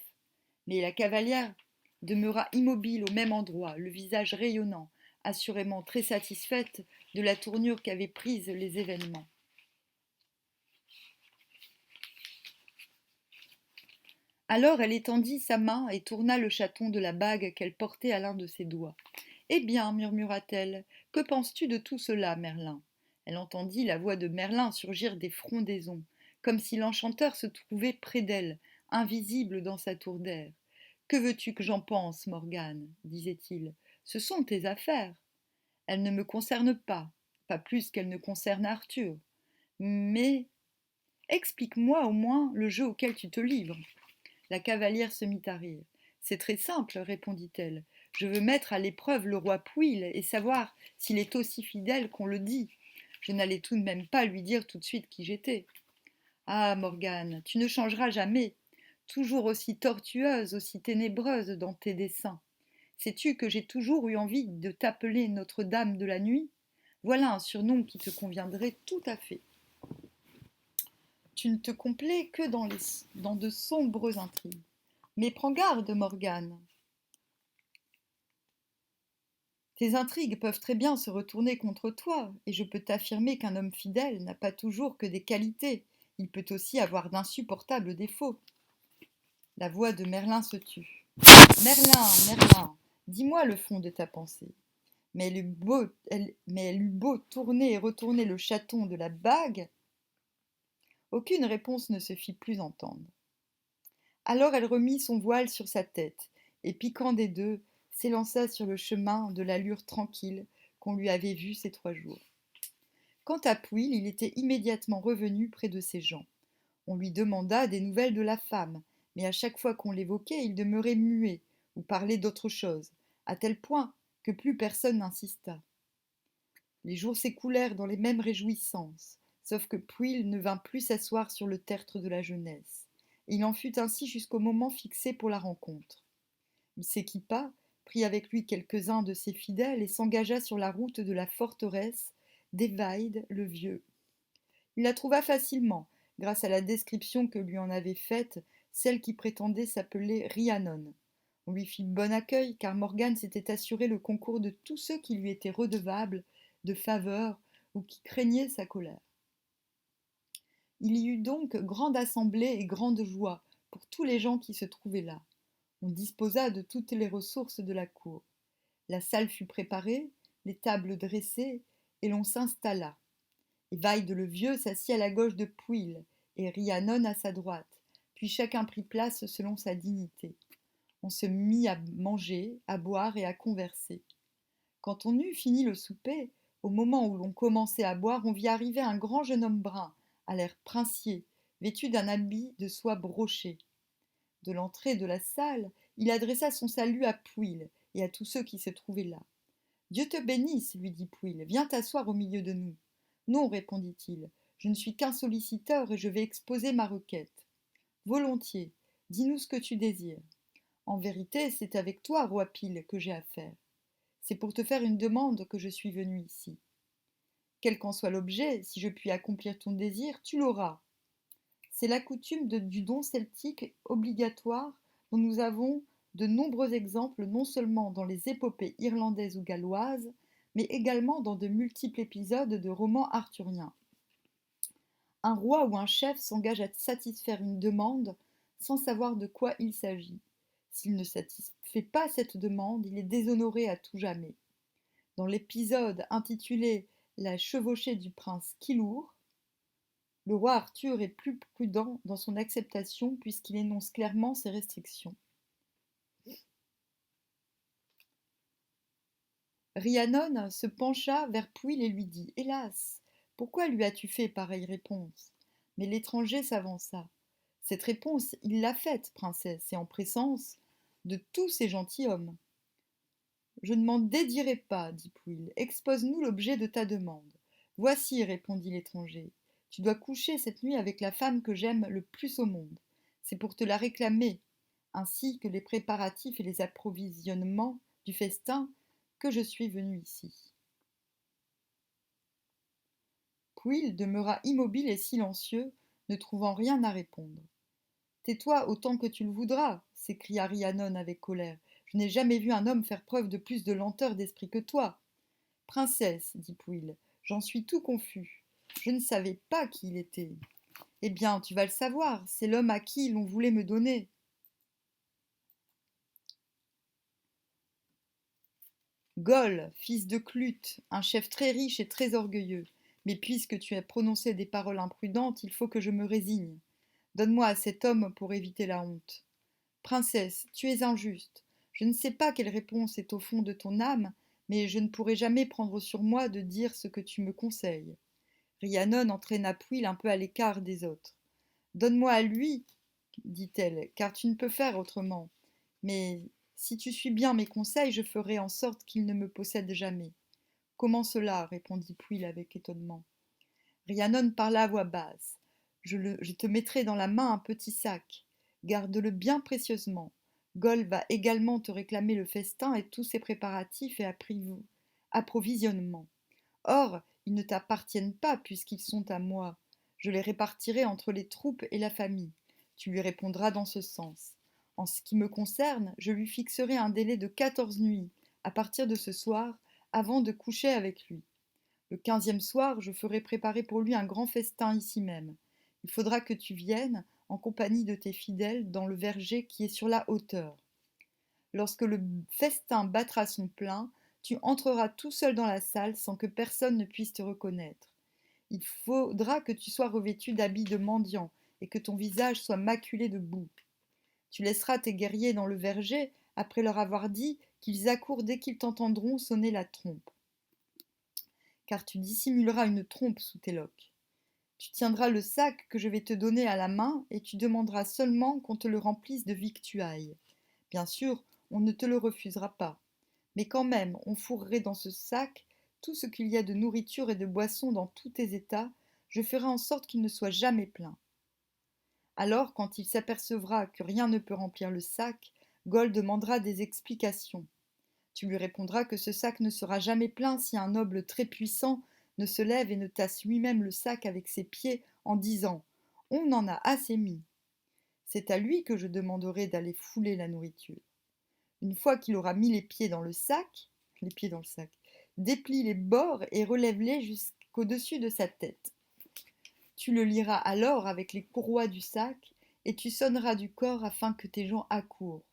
Mais la cavalière demeura immobile au même endroit, le visage rayonnant, assurément très satisfaite de la tournure qu'avaient prise les événements. Alors elle étendit sa main et tourna le chaton de la bague qu'elle portait à l'un de ses doigts. Eh bien, murmura-t-elle, que penses-tu de tout cela, Merlin? Elle entendit la voix de Merlin surgir des frondaisons, comme si l'enchanteur se trouvait près d'elle, invisible dans sa tour d'air. Que veux-tu que j'en pense, Morgane? Disait-il. Ce sont tes affaires. Elles ne me concernent pas plus qu'elles ne concernent Arthur. Mais explique-moi au moins le jeu auquel tu te livres. La cavalière se mit à rire. C'est très simple, répondit-elle. Je veux mettre à l'épreuve le roi Pouil et savoir s'il est aussi fidèle qu'on le dit. Je n'allais tout de même pas lui dire tout de suite qui j'étais. Ah, Morgane, tu ne changeras jamais, toujours aussi tortueuse, aussi ténébreuse dans tes desseins. Sais-tu que j'ai toujours eu envie de t'appeler Notre-Dame de la nuit? Voilà un surnom qui te conviendrait tout à fait. Tu ne te complais que dans de sombres intrigues. Mais prends garde, Morgane. Tes intrigues peuvent très bien se retourner contre toi, et je peux t'affirmer qu'un homme fidèle n'a pas toujours que des qualités, il peut aussi avoir d'insupportables défauts. La voix de Merlin se tut. Merlin, Merlin, dis-moi le fond de ta pensée. Mais elle eut beau tourner et retourner le chaton de la bague, aucune réponse ne se fit plus entendre. Alors elle remit son voile sur sa tête, et piquant des deux, s'élança sur le chemin de l'allure tranquille qu'on lui avait vue ces 3 jours. Quant à Pouil, il était immédiatement revenu près de ses gens. On lui demanda des nouvelles de la femme, mais à chaque fois qu'on l'évoquait, il demeurait muet ou parlait d'autre chose, à tel point que plus personne n'insista. Les jours s'écoulèrent dans les mêmes réjouissances, sauf que Pouil ne vint plus s'asseoir sur le tertre de la jeunesse. Et il en fut ainsi jusqu'au moment fixé pour la rencontre. Il s'équipa, prit avec lui quelques-uns de ses fidèles et s'engagea sur la route de la forteresse d'Evaïd le Vieux. Il la trouva facilement, grâce à la description que lui en avait faite celle qui prétendait s'appeler Rhiannon. On lui fit bon accueil, car Morgane s'était assuré le concours de tous ceux qui lui étaient redevables de faveurs ou qui craignaient sa colère. Il y eut donc grande assemblée et grande joie pour tous les gens qui se trouvaient là. On disposa de toutes les ressources de la cour. La salle fut préparée, les tables dressées, et l'on s'installa. Evaïde le Vieux s'assit à la gauche de Pouil, et Rhiannon à sa droite, puis chacun prit place selon sa dignité. On se mit à manger, à boire et à converser. Quand on eut fini le souper, au moment où l'on commençait à boire, on vit arriver un grand jeune homme brun, à l'air princier, vêtu d'un habit de soie brochée. De l'entrée de la salle, il adressa son salut à Pouil et à tous ceux qui se trouvaient là. Dieu te bénisse, lui dit Pouil, viens t'asseoir au milieu de nous. Non, répondit-il, je ne suis qu'un solliciteur et je vais exposer ma requête. Volontiers, dis-nous ce que tu désires. En vérité, c'est avec toi, roi Pile, que j'ai affaire. C'est pour te faire une demande que je suis venu ici. Quel qu'en soit l'objet, si je puis accomplir ton désir, tu l'auras. C'est la coutume du don celtique obligatoire dont nous avons de nombreux exemples non seulement dans les épopées irlandaises ou galloises, mais également dans de multiples épisodes de romans arthuriens. Un roi ou un chef s'engage à satisfaire une demande sans savoir de quoi il s'agit. S'il ne satisfait pas cette demande, il est déshonoré à tout jamais. Dans l'épisode intitulé La chevauchée du prince Kilour, le roi Arthur est plus prudent dans son acceptation puisqu'il énonce clairement ses restrictions. Rhiannon se pencha vers Pouil et lui dit « Hélas, pourquoi lui as-tu fait pareille réponse ?» Mais l'étranger s'avança. « Cette réponse, il l'a faite, princesse, et en présence de tous ces gentilshommes. »« Je ne m'en dédirai pas, dit Pouil. Expose-nous l'objet de ta demande. Voici, répondit l'étranger, tu dois coucher cette nuit avec la femme que j'aime le plus au monde. C'est pour te la réclamer, ainsi que les préparatifs et les approvisionnements du festin, que je suis venu ici. Pwyll demeura immobile et silencieux, ne trouvant rien à répondre. Tais-toi autant que tu le voudras, s'écria Rhiannon avec colère. Je n'ai jamais vu un homme faire preuve de plus de lenteur d'esprit que toi. Princesse, dit Pwyll, j'en suis tout confus. Je ne savais pas qui il était. Eh bien, tu vas le savoir, c'est l'homme à qui l'on voulait me donner. Gol, fils de Clute, un chef très riche et très orgueilleux. Mais puisque tu as prononcé des paroles imprudentes, il faut que je me résigne. Donne-moi à cet homme pour éviter la honte. Princesse, tu es injuste. Je ne sais pas quelle réponse est au fond de ton âme, mais je ne pourrai jamais prendre sur moi de dire ce que tu me conseilles. Rhiannon entraîna Pwyll un peu à l'écart des autres. Donne-moi à lui, dit-elle, car tu ne peux faire autrement. Mais si tu suis bien mes conseils, je ferai en sorte qu'il ne me possède jamais. Comment cela répondit Pwyll avec étonnement. Rhiannon parla à voix basse. Je te mettrai dans la main un petit sac. Garde-le bien précieusement. Gol va également te réclamer le festin et tous ses préparatifs et approvisionnements. Or, ils ne t'appartiennent pas puisqu'ils sont à moi. Je les répartirai entre les troupes et la famille. Tu lui répondras dans ce sens. En ce qui me concerne, je lui fixerai un délai de 14 nuits, à partir de ce soir, avant de coucher avec lui. Le 15e soir, je ferai préparer pour lui un grand festin ici même. Il faudra que tu viennes, en compagnie de tes fidèles, dans le verger qui est sur la hauteur. Lorsque le festin battra son plein, tu entreras tout seul dans la salle sans que personne ne puisse te reconnaître. Il faudra que tu sois revêtu d'habits de mendiant et que ton visage soit maculé de boue. Tu laisseras tes guerriers dans le verger après leur avoir dit qu'ils accourent dès qu'ils t'entendront sonner la trompe. Car tu dissimuleras une trompe sous tes loques. Tu tiendras le sac que je vais te donner à la main et tu demanderas seulement qu'on te le remplisse de victuailles. Bien sûr, on ne te le refusera pas. Mais quand même, on fourrerait dans ce sac tout ce qu'il y a de nourriture et de boisson dans tous tes états, je ferai en sorte qu'il ne soit jamais plein. Alors, quand il s'apercevra que rien ne peut remplir le sac, Gol demandera des explications. Tu lui répondras que ce sac ne sera jamais plein si un noble très puissant ne se lève et ne tasse lui-même le sac avec ses pieds en disant On en a assez mis. C'est à lui que je demanderai d'aller fouler la nourriture. Une fois qu'il aura mis les pieds dans le sac, déplie les bords et relève-les jusqu'au-dessus de sa tête. Tu le lieras alors avec les courroies du sac et tu sonneras du corps afin que tes gens accourent.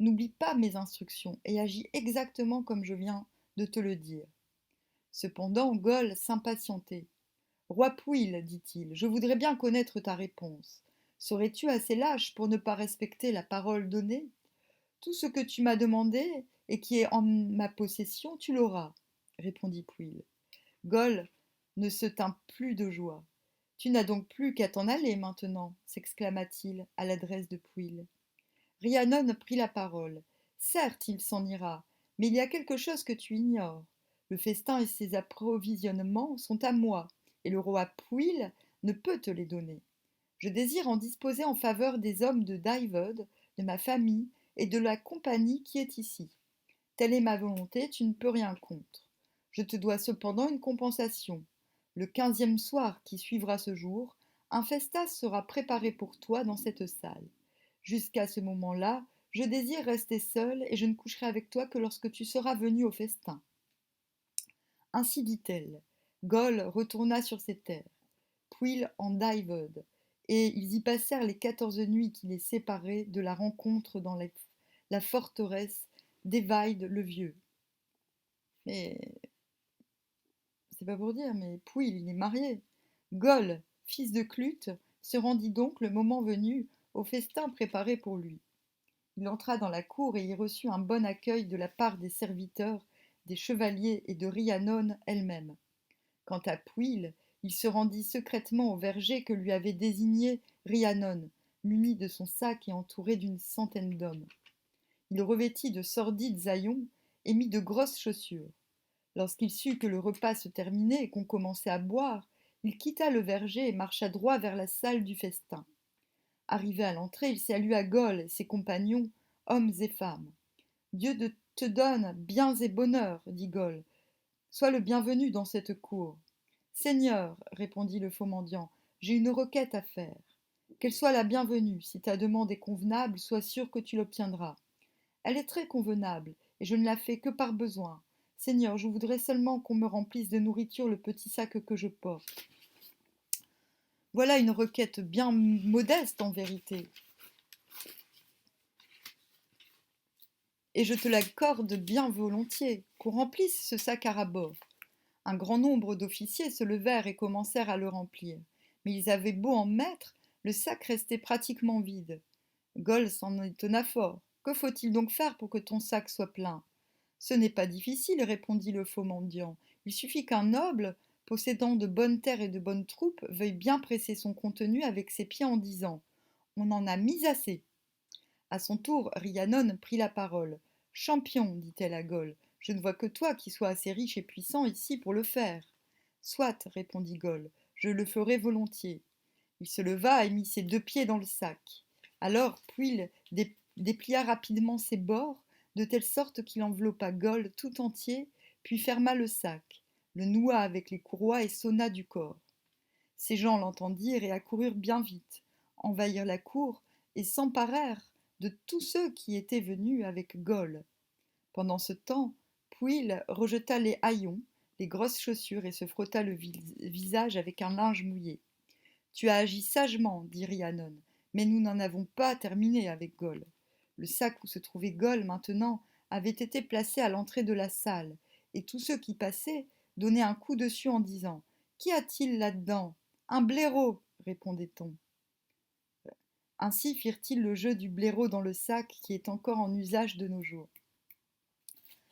N'oublie pas mes instructions et agis exactement comme je viens de te le dire. Cependant, Gol s'impatientait. Roi Pwyll, dit-il, je voudrais bien connaître ta réponse. Serais-tu assez lâche pour ne pas respecter la parole donnée? Tout ce que tu m'as demandé et qui est en ma possession, tu l'auras, répondit Pwyll. Gol ne se tint plus de joie. Tu n'as donc plus qu'à t'en aller maintenant, s'exclama-t-il à l'adresse de Pwyll. Rhiannon prit la parole. Certes, il s'en ira, mais il y a quelque chose que tu ignores. Le festin et ses approvisionnements sont à moi, et le roi Pwyll ne peut te les donner. Je désire en disposer en faveur des hommes de Dyved, de ma famille et de la compagnie qui est ici. Telle est ma volonté, tu ne peux rien contre. Je te dois cependant une compensation. Le 15e soir qui suivra ce jour, un festin sera préparé pour toi dans cette salle. Jusqu'à ce moment-là, je désire rester seule et je ne coucherai avec toi que lorsque tu seras venu au festin. Ainsi dit-elle. Gol retourna sur ses terres, Pwyll en Dyved, et ils y passèrent les 14 nuits qui les séparaient de la rencontre dans la forteresse d'Evaid le Vieux. Mais c'est pas pour dire, mais Pwyll, il est marié. Gol, fils de Clute, se rendit donc, le moment venu, au festin préparé pour lui. Il entra dans la cour et y reçut un bon accueil de la part des serviteurs, des chevaliers et de Rhiannon elle-même. Quant à Pwyll, il se rendit secrètement au verger que lui avait désigné Rhiannon, muni de son sac et entouré d'une centaine d'hommes. Il revêtit de sordides haillons et mit de grosses chaussures. Lorsqu'il sut que le repas se terminait et qu'on commençait à boire, il quitta le verger et marcha droit vers la salle du festin. Arrivé à l'entrée, il salua Gol et ses compagnons, hommes et femmes. Dieu te donne biens et bonheur, dit Gol. Sois le bienvenu dans cette cour. Seigneur, répondit le faux mendiant, j'ai une requête à faire. Qu'elle soit la bienvenue, si ta demande est convenable, sois sûr que tu l'obtiendras. Elle est très convenable, et je ne la fais que par besoin. Seigneur, je voudrais seulement qu'on me remplisse de nourriture le petit sac que je porte. Voilà une requête bien modeste en vérité, et je te l'accorde bien volontiers, qu'on remplisse ce sac à ras-bord. Un grand nombre d'officiers se levèrent et commencèrent à le remplir. Mais ils avaient beau en mettre, le sac restait pratiquement vide. Gol s'en étonna fort. Que faut-il donc faire pour que ton sac soit plein? Ce n'est pas difficile, répondit le faux mendiant. Il suffit qu'un noble, possédant de bonnes terres et de bonnes troupes, veuille bien presser son contenu avec ses pieds en disant On en a mis assez. À son tour, Rhiannon prit la parole. Champion, dit-elle à Gol, je ne vois que toi qui sois assez riche et puissant ici pour le faire. Soit, répondit Gol, je le ferai volontiers. Il se leva et mit ses 2 pieds dans le sac. Alors Pwyll déplia rapidement ses bords, de telle sorte qu'il enveloppa Gol tout entier, puis ferma le sac, le noua avec les courroies et sonna du corps. Ces gens l'entendirent et accoururent bien vite, envahirent la cour et s'emparèrent de tous ceux qui étaient venus avec Gol. Pendant ce temps, Pwyll rejeta les haillons, les grosses chaussures et se frotta le visage avec un linge mouillé. Tu as agi sagement, dit Rhiannon, mais nous n'en avons pas terminé avec Gol. Le sac où se trouvait Gol maintenant avait été placé à l'entrée de la salle, et tous ceux qui passaient donnaient un coup dessus en disant Qu'y a-t-il là-dedans? Un blaireau, répondait-on. Ainsi firent-ils le jeu du blaireau dans le sac qui est encore en usage de nos jours.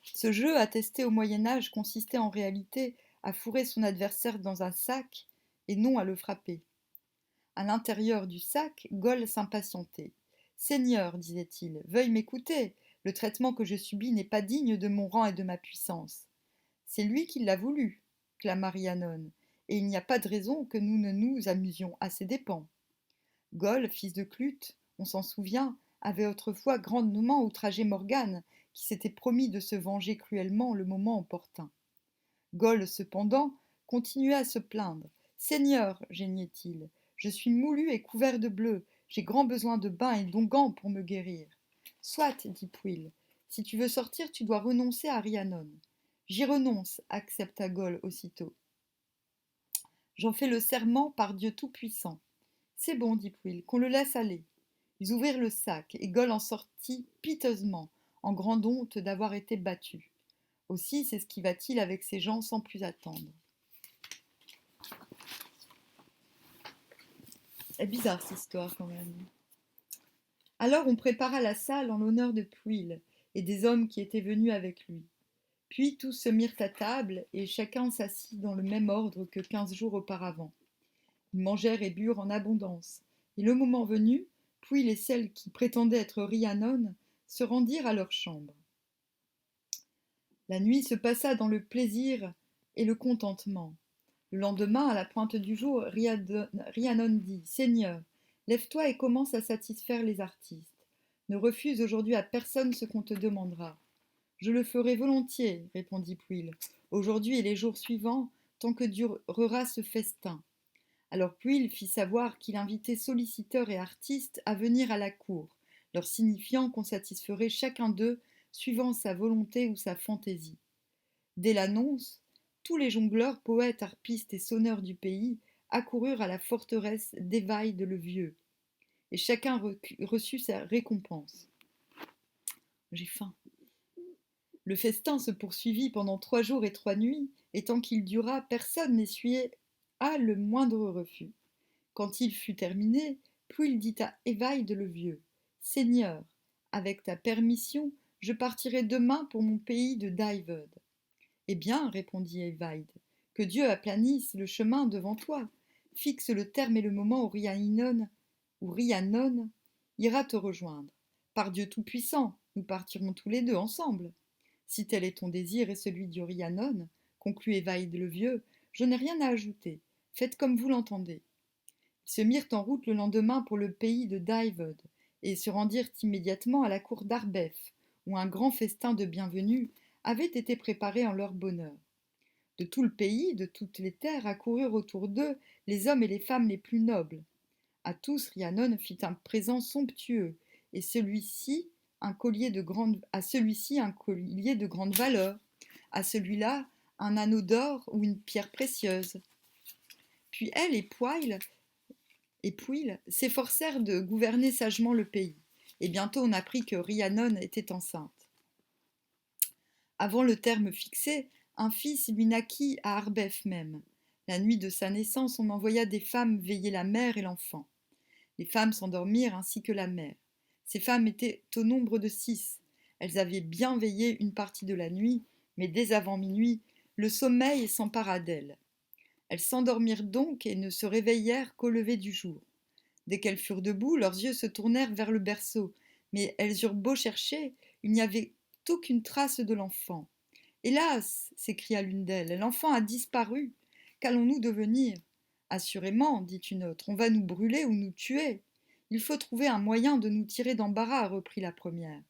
Ce jeu, attesté au Moyen Âge, consistait en réalité à fourrer son adversaire dans un sac et non à le frapper. À l'intérieur du sac, Gol s'impatientait. Seigneur, disait-il, veuille m'écouter. Le traitement que je subis n'est pas digne de mon rang et de ma puissance. C'est lui qui l'a voulu, clama Rhiannon, et il n'y a pas de raison que nous ne nous amusions à ses dépens. Gol, fils de Clute, on s'en souvient, avait autrefois grandement outragé Morgane, qui s'était promis de se venger cruellement le moment opportun. Gol, cependant, continuait à se plaindre. Seigneur, geignait-il, je suis moulu et couvert de bleu, j'ai grand besoin de bain et d'onguents pour me guérir. Soit, dit Pwyll, si tu veux sortir, tu dois renoncer à Rhiannon. J'y renonce, accepta Gol aussitôt. J'en fais le serment par Dieu Tout-Puissant. C'est bon, dit Pwyll, qu'on le laisse aller. Ils ouvrirent le sac, et Gol en sortit piteusement, en grande honte d'avoir été battu. Aussi s'esquiva-t-il avec ses gens sans plus attendre. C'est bizarre cette histoire quand même. Alors on prépara la salle en l'honneur de Pwyll et des hommes qui étaient venus avec lui. Puis tous se mirent à table et chacun s'assit dans le même ordre que 15 jours auparavant. Ils mangèrent et burent en abondance, et le moment venu, Pwyll et celle qui prétendait être Rhiannon se rendirent à leur chambre. La nuit se passa dans le plaisir et le contentement. Le lendemain, à la pointe du jour, Rhiannon dit « Seigneur, lève-toi et commence à satisfaire les artistes. Ne refuse aujourd'hui à personne ce qu'on te demandera. » « Je le ferai volontiers, répondit Pwyll, aujourd'hui et les jours suivants, tant que durera ce festin. Alors Pwyll fit savoir qu'il invitait solliciteurs et artistes à venir à la cour, leur signifiant qu'on satisferait chacun d'eux suivant sa volonté ou sa fantaisie. Dès l'annonce, tous les jongleurs, poètes, harpistes et sonneurs du pays accoururent à la forteresse d'Evaïde le Vieux, et chacun reçut sa récompense. J'ai faim. Le festin se poursuivit pendant 3 jours et 3 nuits, et tant qu'il dura, personne n'essuyait le moindre refus. Quand il fut terminé, Pwyll dit à Evaïde le Vieux, « Seigneur, avec ta permission, je partirai demain pour mon pays de Dyved. » « Eh bien, répondit Evaïde, que Dieu aplanisse le chemin devant toi, fixe le terme et le moment où Rhiannon ira te rejoindre. Par Dieu Tout-Puissant, nous partirons tous les deux ensemble. Si tel est ton désir et celui du Rhiannon, conclut Évaïde le vieux, je n'ai rien à ajouter. Faites comme vous l'entendez. Ils se mirent en route le lendemain pour le pays de Daivod et se rendirent immédiatement à la cour d'Arbef, où un grand festin de bienvenue avait été préparé en leur bonheur. De tout le pays, de toutes les terres, accoururent autour d'eux les hommes et les femmes les plus nobles. À tous, Rhiannon fit un présent somptueux, et à celui-ci un collier de grande valeur, à celui-là un anneau d'or ou une pierre précieuse. Puis elle et Pwyll s'efforcèrent de gouverner sagement le pays, et bientôt on apprit que Rhiannon était enceinte. Avant le terme fixé, un fils lui naquit à Arbef même. La nuit de sa naissance, on envoya des femmes veiller la mère et l'enfant. Les femmes s'endormirent ainsi que la mère. Ces femmes étaient au nombre de 6. Elles avaient bien veillé une partie de la nuit, mais dès avant minuit, le sommeil s'empara d'elles. Elles s'endormirent donc et ne se réveillèrent qu'au lever du jour. Dès qu'elles furent debout, leurs yeux se tournèrent vers le berceau, mais elles eurent beau chercher, il n'y avait aucune trace de l'enfant. Hélas, s'écria l'une d'elles, l'enfant a disparu. Qu'allons-nous devenir? Assurément, dit une autre, on va nous brûler ou nous tuer. Il faut trouver un moyen de nous tirer d'embarras, reprit la première.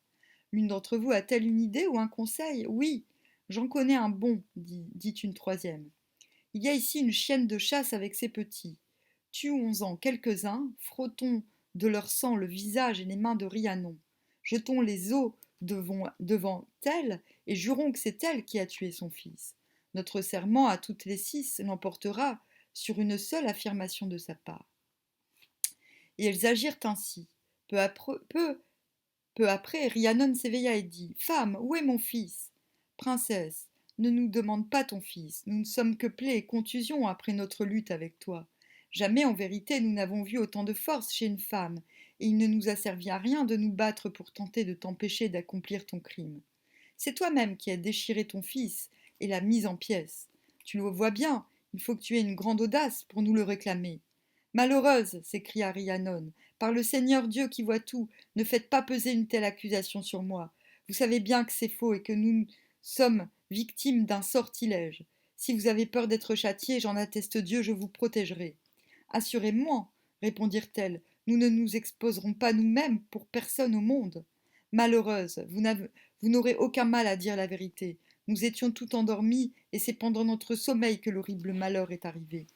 L'une d'entre vous a-t-elle une idée ou un conseil? Oui, j'en connais un bon, dit une troisième. Il y a ici une chienne de chasse avec ses petits. Tuons-en quelques-uns, frottons de leur sang le visage et les mains de Rhiannon. Jetons les os devant elle et jurons que c'est elle qui a tué son fils. Notre serment à toutes les 6 l'emportera sur une seule affirmation de sa part. Et elles agirent ainsi. Peu après, Rhiannon s'éveilla et dit: Femme, où est mon fils? Princesse, ne nous demande pas ton fils. Nous ne sommes que plaies et contusions après notre lutte avec toi. Jamais, en vérité, nous n'avons vu autant de force chez une femme, et il ne nous a servi à rien de nous battre pour tenter de t'empêcher d'accomplir ton crime. C'est toi-même qui as déchiré ton fils et l'as mis en pièces. Tu le vois bien, il faut que tu aies une grande audace pour nous le réclamer. Malheureuse, s'écria Rhiannon, par le Seigneur Dieu qui voit tout, ne faites pas peser une telle accusation sur moi. Vous savez bien que c'est faux et que nous sommes victimes d'un sortilège. Si vous avez peur d'être châtiée, j'en atteste Dieu, je vous protégerai. Assurément, répondirent-elles, nous ne nous exposerons pas nous-mêmes pour personne au monde. Malheureuse, vous n'aurez aucun mal à dire la vérité. Nous étions tout endormis, et c'est pendant notre sommeil que l'horrible malheur est arrivé.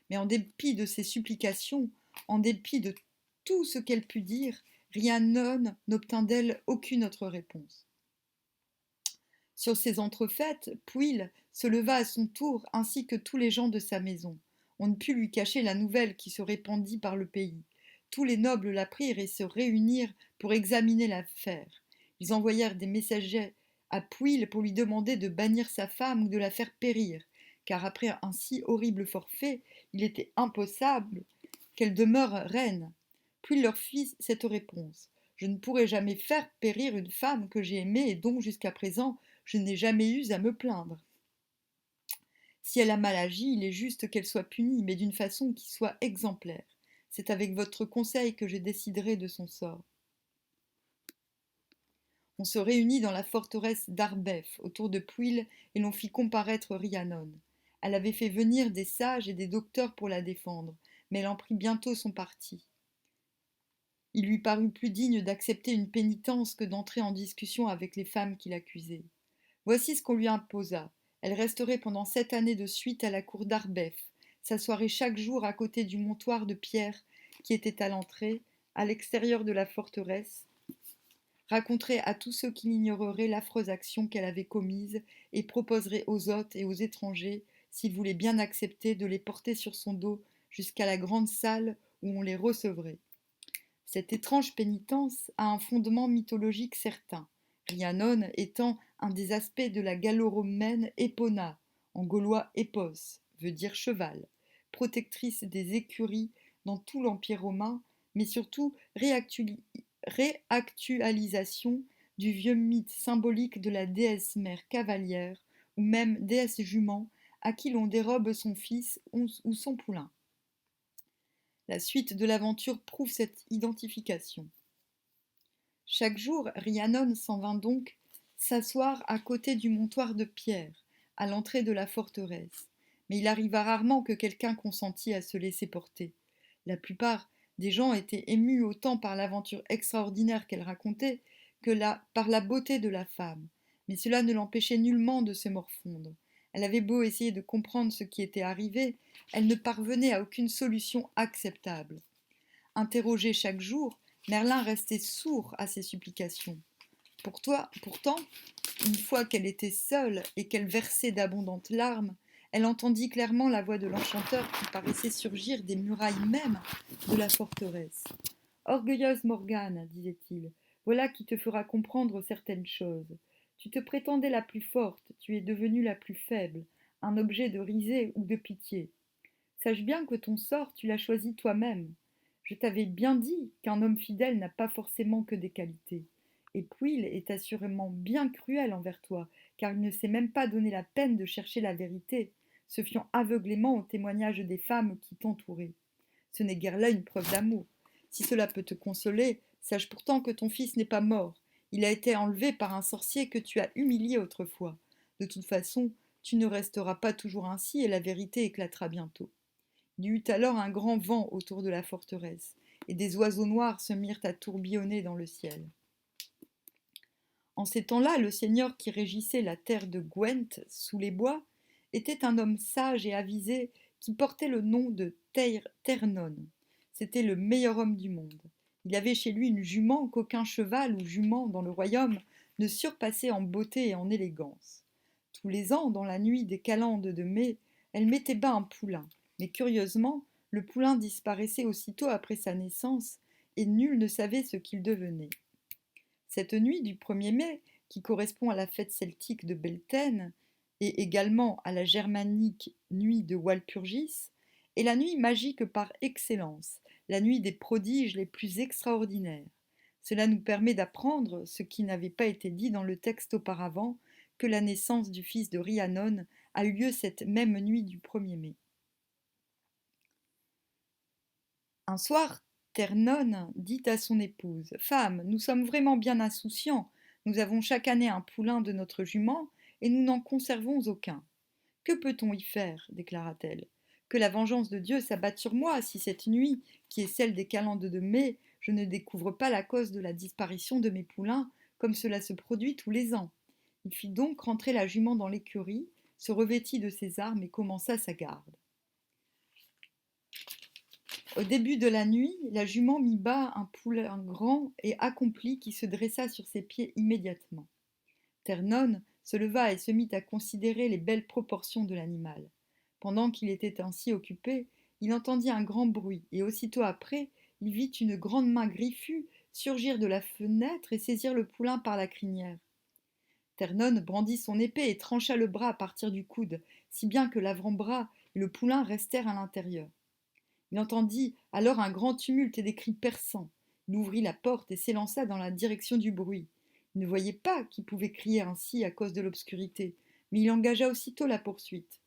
Mais en dépit de ses supplications, en dépit de tout ce qu'elle put dire, Rhiannon n'obtint d'elle aucune autre réponse. Sur ces entrefaites, Pwyll se leva à son tour, ainsi que tous les gens de sa maison. On ne put lui cacher la nouvelle qui se répandit par le pays. Tous les nobles l'apprirent et se réunirent pour examiner l'affaire. Ils envoyèrent des messagers à Pwyll pour lui demander de bannir sa femme ou de la faire périr, car après un si horrible forfait, il était impossible qu'elle demeure reine. Puis leur fit cette réponse: Je ne pourrai jamais faire périr une femme que j'ai aimée et dont, jusqu'à présent, je n'ai jamais eu à me plaindre. Si elle a mal agi, il est juste qu'elle soit punie, mais d'une façon qui soit exemplaire. C'est avec votre conseil que je déciderai de son sort. On se réunit dans la forteresse d'Arbef, autour de Pwyll, et l'on fit comparaître Rhiannon. Elle avait fait venir des sages et des docteurs pour la défendre, mais elle en prit bientôt son parti. Il lui parut plus digne d'accepter une pénitence que d'entrer en discussion avec les femmes qui l'accusaient. Voici ce qu'on lui imposa. Elle resterait pendant 7 années de suite à la cour d'Arbef, s'assoirait chaque jour à côté du montoir de pierre qui était à l'entrée, à l'extérieur de la forteresse, raconterait à tous ceux qui l'ignoreraient l'affreuse action qu'elle avait commise et proposerait aux hôtes et aux étrangers, s'ils voulaient bien accepter, de les porter sur son dos jusqu'à la grande salle où on les recevrait. Cette étrange pénitence a un fondement mythologique certain, Rhiannon étant un des aspects de la gallo-romaine Epona, en gaulois épos, veut dire cheval, protectrice des écuries dans tout l'Empire romain, mais surtout réactualisation du vieux mythe symbolique de la déesse mère cavalière, ou même déesse jument, à qui l'on dérobe son fils ou son poulain. La suite de l'aventure prouve cette identification. Chaque jour, Rhiannon s'en vint donc s'asseoir à côté du montoir de pierre, à l'entrée de la forteresse. Mais il arriva rarement que quelqu'un consentît à se laisser porter. La plupart des gens étaient émus autant par l'aventure extraordinaire qu'elle racontait que par la beauté de la femme. Mais cela ne l'empêchait nullement de se morfondre. Elle avait beau essayer de comprendre ce qui était arrivé, elle ne parvenait à aucune solution acceptable. Interrogé chaque jour, Merlin restait sourd à ses supplications. Pourtant, une fois qu'elle était seule et qu'elle versait d'abondantes larmes, elle entendit clairement la voix de l'enchanteur qui paraissait surgir des murailles mêmes de la forteresse. Orgueilleuse Morgane, disait-il, voilà qui te fera comprendre certaines choses. Tu te prétendais la plus forte, tu es devenue la plus faible, un objet de risée ou de pitié. Sache bien que ton sort, tu l'as choisi toi-même. Je t'avais bien dit qu'un homme fidèle n'a pas forcément que des qualités. Et Pwyll est assurément bien cruel envers toi, car il ne s'est même pas donné la peine de chercher la vérité, se fiant aveuglément aux témoignages des femmes qui t'entouraient. Ce n'est guère là une preuve d'amour. Si cela peut te consoler, sache pourtant que ton fils n'est pas mort. Il a été enlevé par un sorcier que tu as humilié autrefois. De toute façon, tu ne resteras pas toujours ainsi et la vérité éclatera bientôt. Il y eut alors un grand vent autour de la forteresse, et des oiseaux noirs se mirent à tourbillonner dans le ciel. En ces temps-là, le seigneur qui régissait la terre de Gwent, sous les bois, était un homme sage et avisé qui portait le nom de Ternon. C'était le meilleur homme du monde. Il avait chez lui une jument qu'aucun cheval ou jument dans le royaume ne surpassait en beauté et en élégance. Tous les ans, dans la nuit des calendes de mai, elle mettait bas un poulain. Mais curieusement, le poulain disparaissait aussitôt après sa naissance, et nul ne savait ce qu'il devenait. Cette nuit du 1er mai, qui correspond à la fête celtique de Beltane, et également à la germanique nuit de Walpurgis, est la nuit magique par excellence, la nuit des prodiges les plus extraordinaires. Cela nous permet d'apprendre, ce qui n'avait pas été dit dans le texte auparavant, que la naissance du fils de Rhiannon a eu lieu cette même nuit du 1er mai. Un soir, Ternon dit à son épouse: Femme, nous sommes vraiment bien insouciants. Nous avons chaque année un poulain de notre jument, et nous n'en conservons aucun. Que peut-on y faire déclara-t-elle. Que la vengeance de Dieu s'abatte sur moi si cette nuit, qui est celle des calendes de mai, je ne découvre pas la cause de la disparition de mes poulains, comme cela se produit tous les ans. Il fit donc rentrer la jument dans l'écurie, se revêtit de ses armes et commença sa garde. Au début de la nuit, la jument mit bas un poulain grand et accompli qui se dressa sur ses pieds immédiatement. Ternon se leva et se mit à considérer les belles proportions de l'animal. Pendant qu'il était ainsi occupé, il entendit un grand bruit, et aussitôt après, il vit une grande main griffue surgir de la fenêtre et saisir le poulain par la crinière. Ternon brandit son épée et trancha le bras à partir du coude, si bien que l'avant-bras et le poulain restèrent à l'intérieur. Il entendit alors un grand tumulte et des cris perçants. Il ouvrit la porte et s'élança dans la direction du bruit. Il ne voyait pas qui pouvait crier ainsi à cause de l'obscurité, mais il engagea aussitôt la poursuite.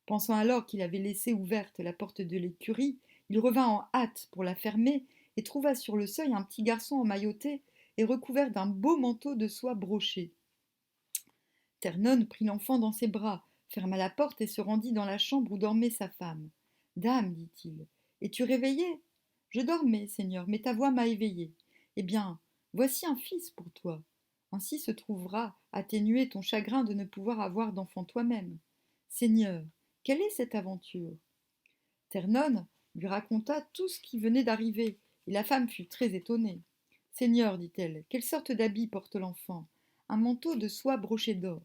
Pensant alors qu'il avait laissé ouverte la porte de l'écurie, il revint en hâte pour la fermer et trouva sur le seuil un petit garçon emmailloté et recouvert d'un beau manteau de soie brochée. Ternon prit l'enfant dans ses bras, ferma la porte et se rendit dans la chambre où dormait sa femme. Dame, dit-il, es-tu réveillée? Je dormais, Seigneur, mais ta voix m'a éveillée. Eh bien, voici un fils pour toi. Ainsi se trouvera atténué ton chagrin de ne pouvoir avoir d'enfant toi-même. Seigneur, quelle est cette aventure? Ternon lui raconta tout ce qui venait d'arriver, et la femme fut très étonnée. Seigneur, dit-elle, quelle sorte d'habit porte l'enfant? Un manteau de soie broché d'or.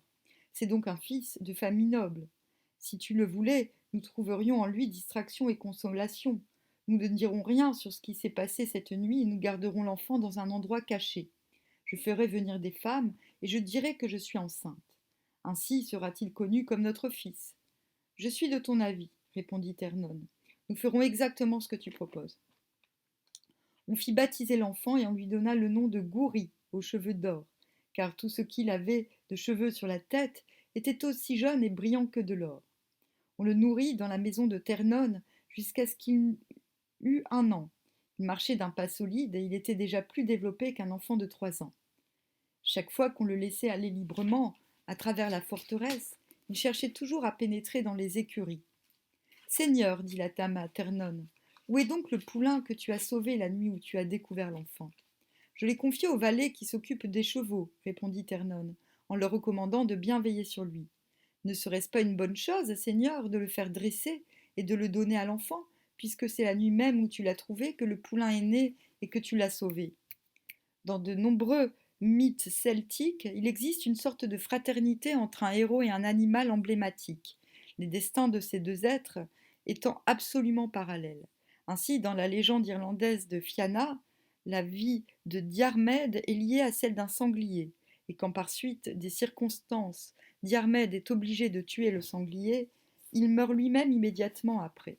C'est donc un fils de famille noble. Si tu le voulais, nous trouverions en lui distraction et consolation. Nous ne dirons rien sur ce qui s'est passé cette nuit et nous garderons l'enfant dans un endroit caché. Je ferai venir des femmes et je dirai que je suis enceinte. Ainsi sera-t-il connu comme notre fils. Je suis de ton avis, répondit Ternon. Nous ferons exactement ce que tu proposes. On fit baptiser l'enfant et on lui donna le nom de Gouri, aux cheveux d'or, car tout ce qu'il avait de cheveux sur la tête était aussi jaune et brillant que de l'or. On le nourrit dans la maison de Ternon jusqu'à ce qu'il eût 1 an. Il marchait d'un pas solide et il était déjà plus développé qu'un enfant de 3 ans. Chaque fois qu'on le laissait aller librement, à travers la forteresse, il cherchait toujours à pénétrer dans les écuries. Seigneur, dit la dame à Ternon, où est donc le poulain que tu as sauvé la nuit où tu as découvert l'enfant? Je l'ai confié au valet qui s'occupe des chevaux, répondit Ternon, en leur recommandant de bien veiller sur lui. Ne serait-ce pas une bonne chose, Seigneur, de le faire dresser et de le donner à l'enfant, puisque c'est la nuit même où tu l'as trouvé que le poulain est né et que tu l'as sauvé? Dans de nombreux mythes celtiques, il existe une sorte de fraternité entre un héros et un animal emblématique, les destins de ces deux êtres étant absolument parallèles. Ainsi, dans la légende irlandaise de Fianna, la vie de Diarmid est liée à celle d'un sanglier, et quand par suite des circonstances, Diarmid est obligé de tuer le sanglier, il meurt lui-même immédiatement après.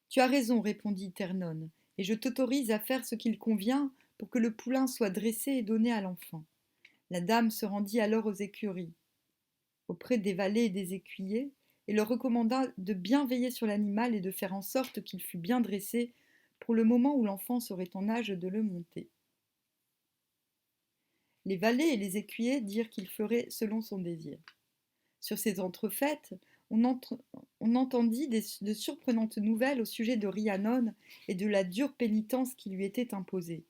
Tu as raison, répondit Ternon, et je t'autorise à faire ce qu'il convient pour que le poulain soit dressé et donné à l'enfant. La dame se rendit alors aux écuries, auprès des valets et des écuyers, et leur recommanda de bien veiller sur l'animal et de faire en sorte qu'il fût bien dressé pour le moment où l'enfant serait en âge de le monter. Les valets et les écuyers dirent qu'ils feraient selon son désir. Sur ces entrefaites, on entendit de surprenantes nouvelles au sujet de Rhiannon et de la dure pénitence qui lui était imposée.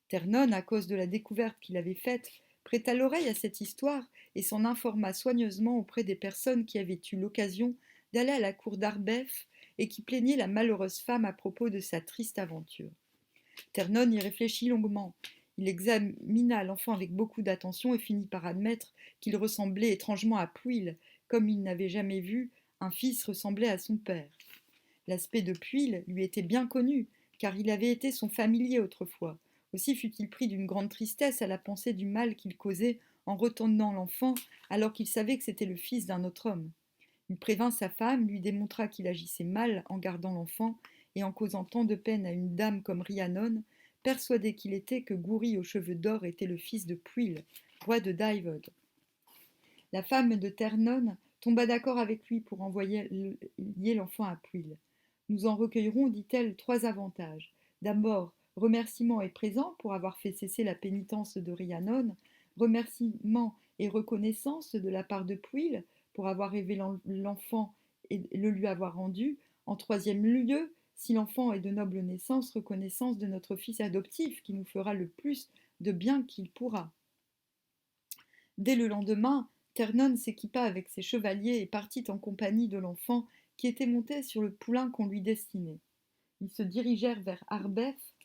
Ternon, à cause de la découverte qu'il avait faite, prêta l'oreille à cette histoire et s'en informa soigneusement auprès des personnes qui avaient eu l'occasion d'aller à la cour d'Arbeth et qui plaignaient la malheureuse femme à propos de sa triste aventure. Ternon y réfléchit longuement. Il examina l'enfant avec beaucoup d'attention et finit par admettre qu'il ressemblait étrangement à Pwyll, comme il n'avait jamais vu un fils ressembler à son père. L'aspect de Pwyll lui était bien connu, car il avait été son familier autrefois. Aussi fut-il pris d'une grande tristesse à la pensée du mal qu'il causait en retenant l'enfant, alors qu'il savait que c'était le fils d'un autre homme. Il prévint sa femme, lui démontra qu'il agissait mal en gardant l'enfant et en causant tant de peine à une dame comme Rhiannon, persuadé qu'il était que Gouri aux cheveux d'or était le fils de Pwyll, roi de Dyved. La femme de Ternon tomba d'accord avec lui pour envoyer l'enfant à Pwyll. Nous en recueillerons, dit-elle, 3 avantages. D'abord, remerciement et présent pour avoir fait cesser la pénitence de Rhiannon, remerciement et reconnaissance de la part de Pwyll pour avoir élevé l'enfant et le lui avoir rendu. En troisième lieu, si l'enfant est de noble naissance, reconnaissance de notre fils adoptif qui nous fera le plus de bien qu'il pourra. Dès le lendemain, Ternon s'équipa avec ses chevaliers et partit en compagnie de l'enfant qui était monté sur le poulain qu'on lui destinait. Ils se dirigèrent vers Arbeth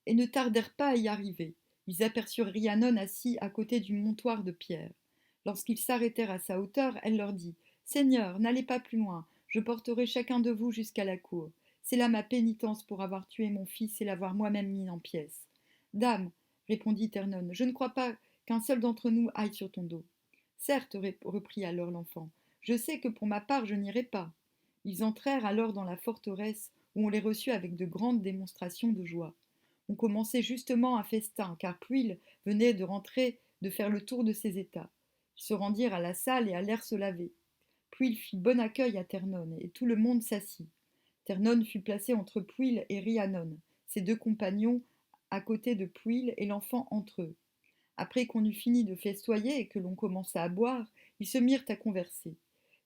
et ne tardèrent pas à y arriver. Ils aperçurent Rhiannon assis à côté du montoir de pierre. Lorsqu'ils s'arrêtèrent à sa hauteur, elle leur dit « Seigneur, n'allez pas plus loin, je porterai chacun de vous jusqu'à la cour. C'est là ma pénitence pour avoir tué mon fils et l'avoir moi-même mis en pièces. » Dame, répondit Ternon, je ne crois pas qu'un seul d'entre nous aille sur ton dos. Certes, reprit alors l'enfant, je sais que pour ma part je n'irai pas. Ils entrèrent alors dans la forteresse où on les reçut avec de grandes démonstrations de joie. On commençait justement un festin, car Pwyll venait de rentrer de faire le tour de ses états. Ils se rendirent à la salle et allèrent se laver. Pwyll fit bon accueil à Ternon, et tout le monde s'assit. Ternon fut placé entre Pwyll et Rhiannon, ses 2 compagnons à côté de Pwyll et l'enfant entre eux. Après qu'on eut fini de festoyer et que l'on commença à boire, ils se mirent à converser.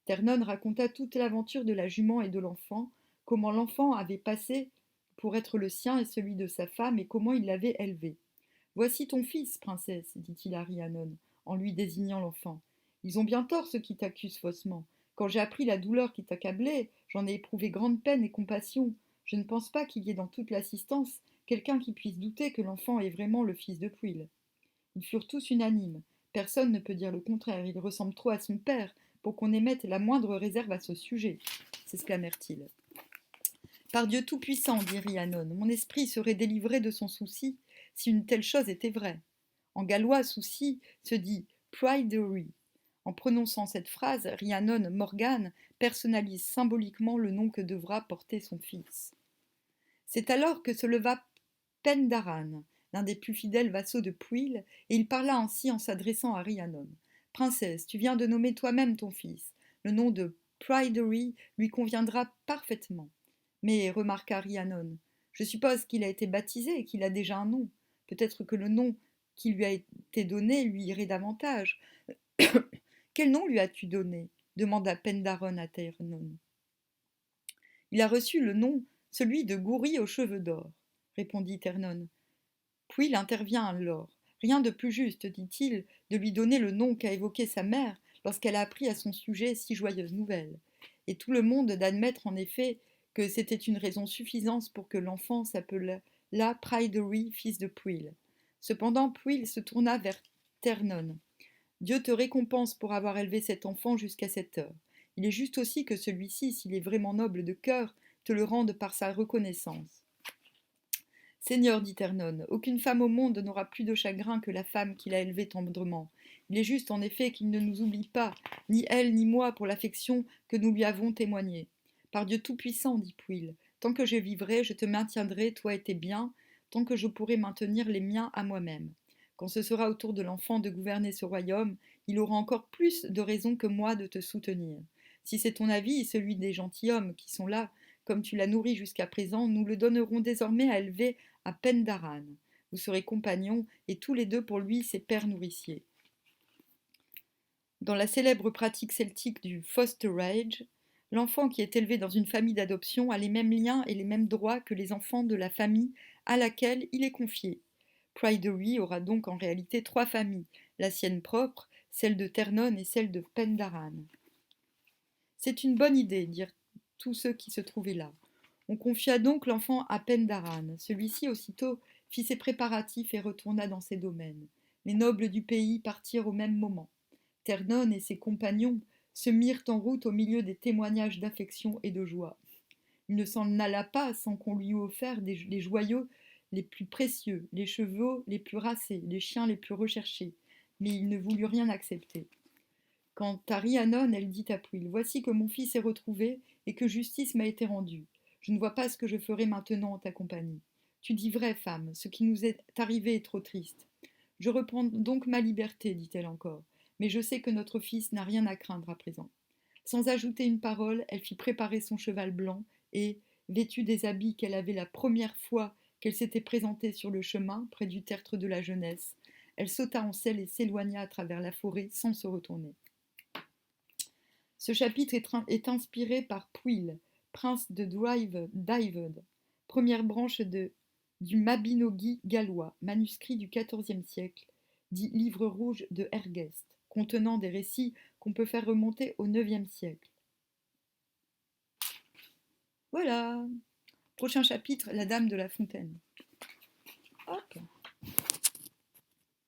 Ternon raconta toute l'aventure de la jument et de l'enfant, comment l'enfant avait passé pour être le sien et celui de sa femme, et comment il l'avait élevé. Voici ton fils, princesse, dit-il à Rhiannon, en lui désignant l'enfant. Ils ont bien tort ceux qui t'accusent faussement. Quand j'ai appris la douleur qui t'accablait, j'en ai éprouvé grande peine et compassion. Je ne pense pas qu'il y ait dans toute l'assistance quelqu'un qui puisse douter que l'enfant est vraiment le fils de Pwyll. Ils furent tous unanimes. Personne ne peut dire le contraire. Il ressemble trop à son père pour qu'on émette la moindre réserve à ce sujet, s'exclamèrent-ils. Par Dieu Tout-Puissant, dit Rhiannon, mon esprit serait délivré de son souci si une telle chose était vraie. En gallois, souci se dit prydery. En prononçant cette phrase, Rhiannon Morgan personnalise symboliquement le nom que devra porter son fils. C'est alors que se leva Pendaran, l'un des plus fidèles vassaux de Pwyll, et il parla ainsi en s'adressant à Rhiannon. Princesse, tu viens de nommer toi-même ton fils. Le nom de Prydery lui conviendra parfaitement. Mais, remarqua Rhiannon, Je suppose qu'il a été baptisé et qu'il a déjà un nom. Peut-être que le nom qui lui a été donné lui irait davantage. Quel nom lui as-tu donné demanda Pendaron à Ternon. Il a reçu le nom, celui de Gouri aux cheveux d'or, répondit Ternon. Puis il intervient alors. Rien de plus juste, dit-il, de lui donner le nom qu'a évoqué sa mère lorsqu'elle a appris à son sujet si joyeuse nouvelle. Et tout le monde d'admettre en effet que c'était une raison suffisante pour que l'enfant s'appelât Pryderi, fils de Pwyll. Cependant, Pwyll se tourna vers Ternon. Dieu te récompense pour avoir élevé cet enfant jusqu'à cette heure. Il est juste aussi que celui-ci, s'il est vraiment noble de cœur, te le rende par sa reconnaissance. Seigneur, dit Ternon, aucune femme au monde n'aura plus de chagrin que la femme qui l'a élevée tendrement. Il est juste en effet qu'il ne nous oublie pas, ni elle ni moi, pour l'affection que nous lui avons témoignée. Par Dieu Tout-Puissant, dit Pwyll, tant que je vivrai, je te maintiendrai, toi et tes biens, tant que je pourrai maintenir les miens à moi-même. Quand ce sera au tour de l'enfant de gouverner ce royaume, il aura encore plus de raisons que moi de te soutenir. Si c'est ton avis, celui des gentilshommes qui sont là, comme tu l'as nourri jusqu'à présent, nous le donnerons désormais à élever à Pendaran. Vous serez compagnons, et tous les deux pour lui ses pères nourriciers. Dans la célèbre pratique celtique du fosterage, l'enfant qui est élevé dans une famille d'adoption a les mêmes liens et les mêmes droits que les enfants de la famille à laquelle il est confié. Pryderi aura donc en réalité 3 familles, la sienne propre, celle de Ternon et celle de Pendaran. C'est une bonne idée, dirent tous ceux qui se trouvaient là. On confia donc l'enfant à Pendaran. Celui-ci aussitôt fit ses préparatifs et retourna dans ses domaines. Les nobles du pays partirent au même moment. Ternon et ses compagnons se mirent en route au milieu des témoignages d'affection et de joie. Il ne s'en alla pas sans qu'on lui eût offert les joyaux les plus précieux, les chevaux les plus racés, les chiens les plus recherchés, mais il ne voulut rien accepter. Quant à Rhiannon, elle dit à Pwyll, voici que mon fils est retrouvé et que justice m'a été rendue. Je ne vois pas ce que je ferai maintenant en ta compagnie. Tu dis vrai, femme, ce qui nous est arrivé est trop triste. Je reprends donc ma liberté, dit-elle encore, mais je sais que notre fils n'a rien à craindre à présent. Sans ajouter une parole, elle fit préparer son cheval blanc et, vêtue des habits qu'elle avait la première fois qu'elle s'était présentée sur le chemin, près du tertre de la jeunesse, elle sauta en selle et s'éloigna à travers la forêt sans se retourner. Ce chapitre est inspiré par Pwyll, prince de Dyved, première branche du Mabinogi gallois, manuscrit du XIVe siècle, dit livre rouge de Hergest, contenant des récits qu'on peut faire remonter au IXe siècle. Voilà. Prochain chapitre, la Dame de la Fontaine.